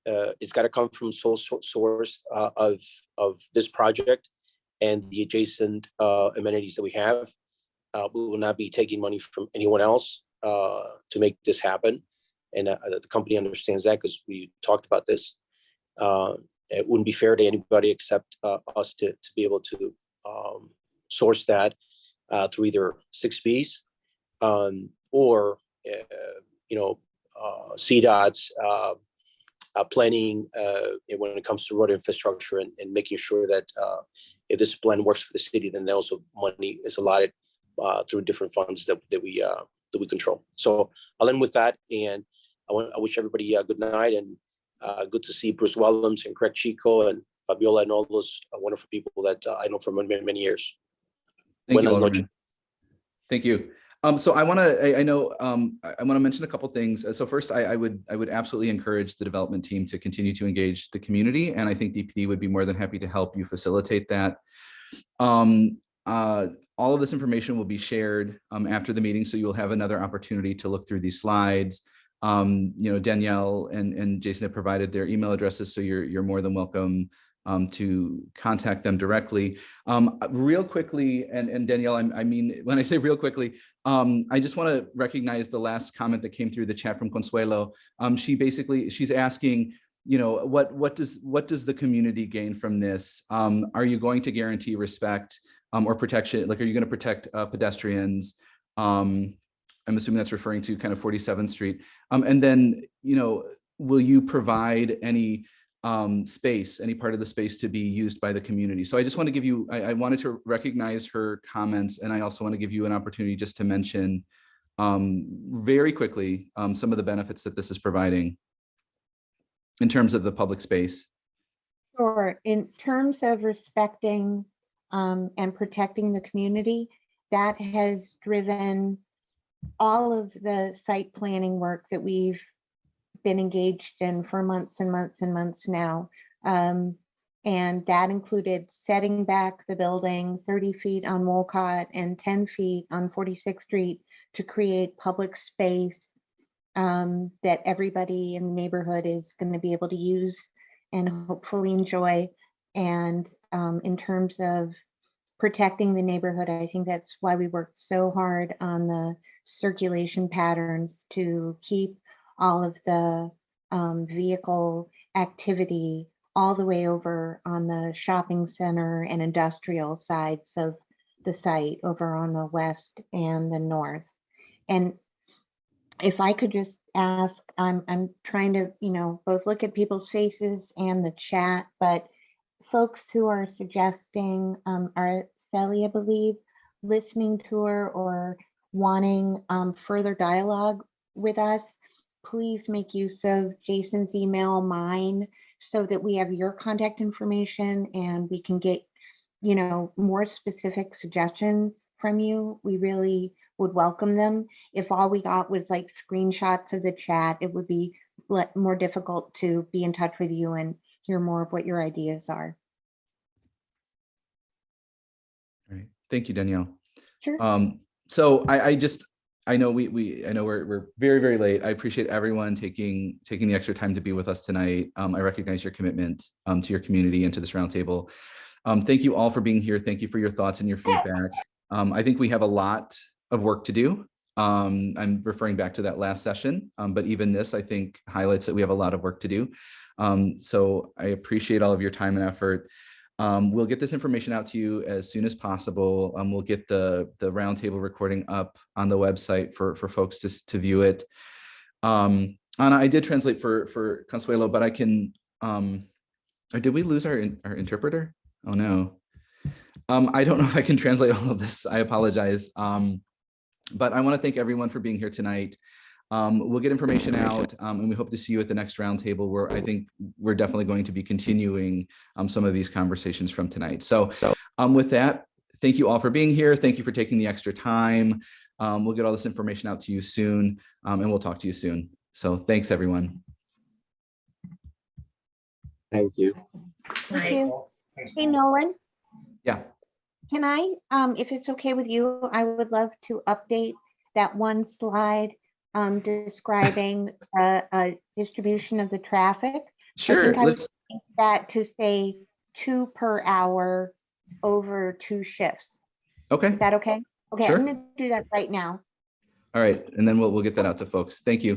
it's got to come from sole source of this project and the adjacent amenities that we have. We will not be taking money from anyone else to make this happen, and the company understands that because we talked about this. It wouldn't be fair to anybody except us to be able to source that through either 6Bs or CDOT's planning when it comes to road infrastructure and making sure that if this plan works for the city, then also money is allotted through different funds that we control. So I'll end with that, and I wish everybody a good night, and good to see Bruce Wellams and Craig Chico and Fabiola and all those wonderful people that I know for many, many years. Thank you, Alderman. Thank you. So I want to mention a couple things. So first, I would absolutely encourage the development team to continue to engage the community, and I think DPD would be more than happy to help you facilitate that. All of this information will be shared after the meeting, so you'll have another opportunity to look through these slides. Danielle and Jason have provided their email addresses, so you're more than welcome to contact them directly. Real quickly, and Danielle, I mean, when I say real quickly, I just want to recognize the last comment that came through the chat from Consuelo. She's asking, what does the community gain from this? Are you going to guarantee respect or protection? Like, are you going to protect pedestrians? I'm assuming that's referring to kind of 47th Street. And then, will you provide any space, any part of the space to be used by the community? So I just want to give you, I wanted to recognize her comments, and I also want to give you an opportunity just to mention very quickly some of the benefits that this is providing in terms of the public space. Sure. In terms of respecting and protecting the community, that has driven all of the site planning work that we've been engaged in for months and months and months now. And that included setting back the building 30 feet on Wolcott and 10 feet on 46th Street to create public space that everybody in the neighborhood is going to be able to use and hopefully enjoy. And in terms of protecting the neighborhood, I think that's why we worked so hard on the circulation patterns to keep all of the vehicle activity all the way over on the shopping center and industrial sides of the site over on the west and the north. And if I could just ask, I'm trying to, both look at people's faces and the chat, but folks who are suggesting are Sally, I believe, listening tour or wanting further dialogue with us, please make use of Jason's email, mine, so that we have your contact information and we can get, more specific suggestions from you. We really would welcome them. If all we got was like screenshots of the chat, it would be more difficult to be in touch with you and hear more of what your ideas are. All right. Thank you, Danielle. Sure. So I know we're very, very late. I appreciate everyone taking the extra time to be with us tonight. I recognize your commitment to your community and to this roundtable. Thank you all for being here. Thank you for your thoughts and your feedback. I think we have a lot of work to do. I'm referring back to that last session, but even this, I think, highlights that we have a lot of work to do. So I appreciate all of your time and effort. We'll get this information out to you as soon as possible. We'll get the roundtable recording up on the website for folks to view it. Anna, I did translate for Consuelo, but I can, or did we lose our interpreter? Oh no. I don't know if I can translate all of this. I apologize. But I want to thank everyone for being here tonight. We'll get information out and we hope to see you at the next roundtable, where I think we're definitely going to be continuing some of these conversations from tonight. So with that, thank you all for being here. Thank you for taking the extra time. We'll get all this information out to you soon and we'll talk to you soon. So thanks, everyone. Thank you. Thank you. Hey, Nolan, Yeah. can I, if it's okay with you, I would love to update that one slide describing distribution of the traffic. I Sure. think I would Let's. change that to say 2 per hour over 2 shifts. Okay. Is that okay? Okay, Sure. I'm gonna do that right now. All right. And then we'll get that out to folks. Thank you.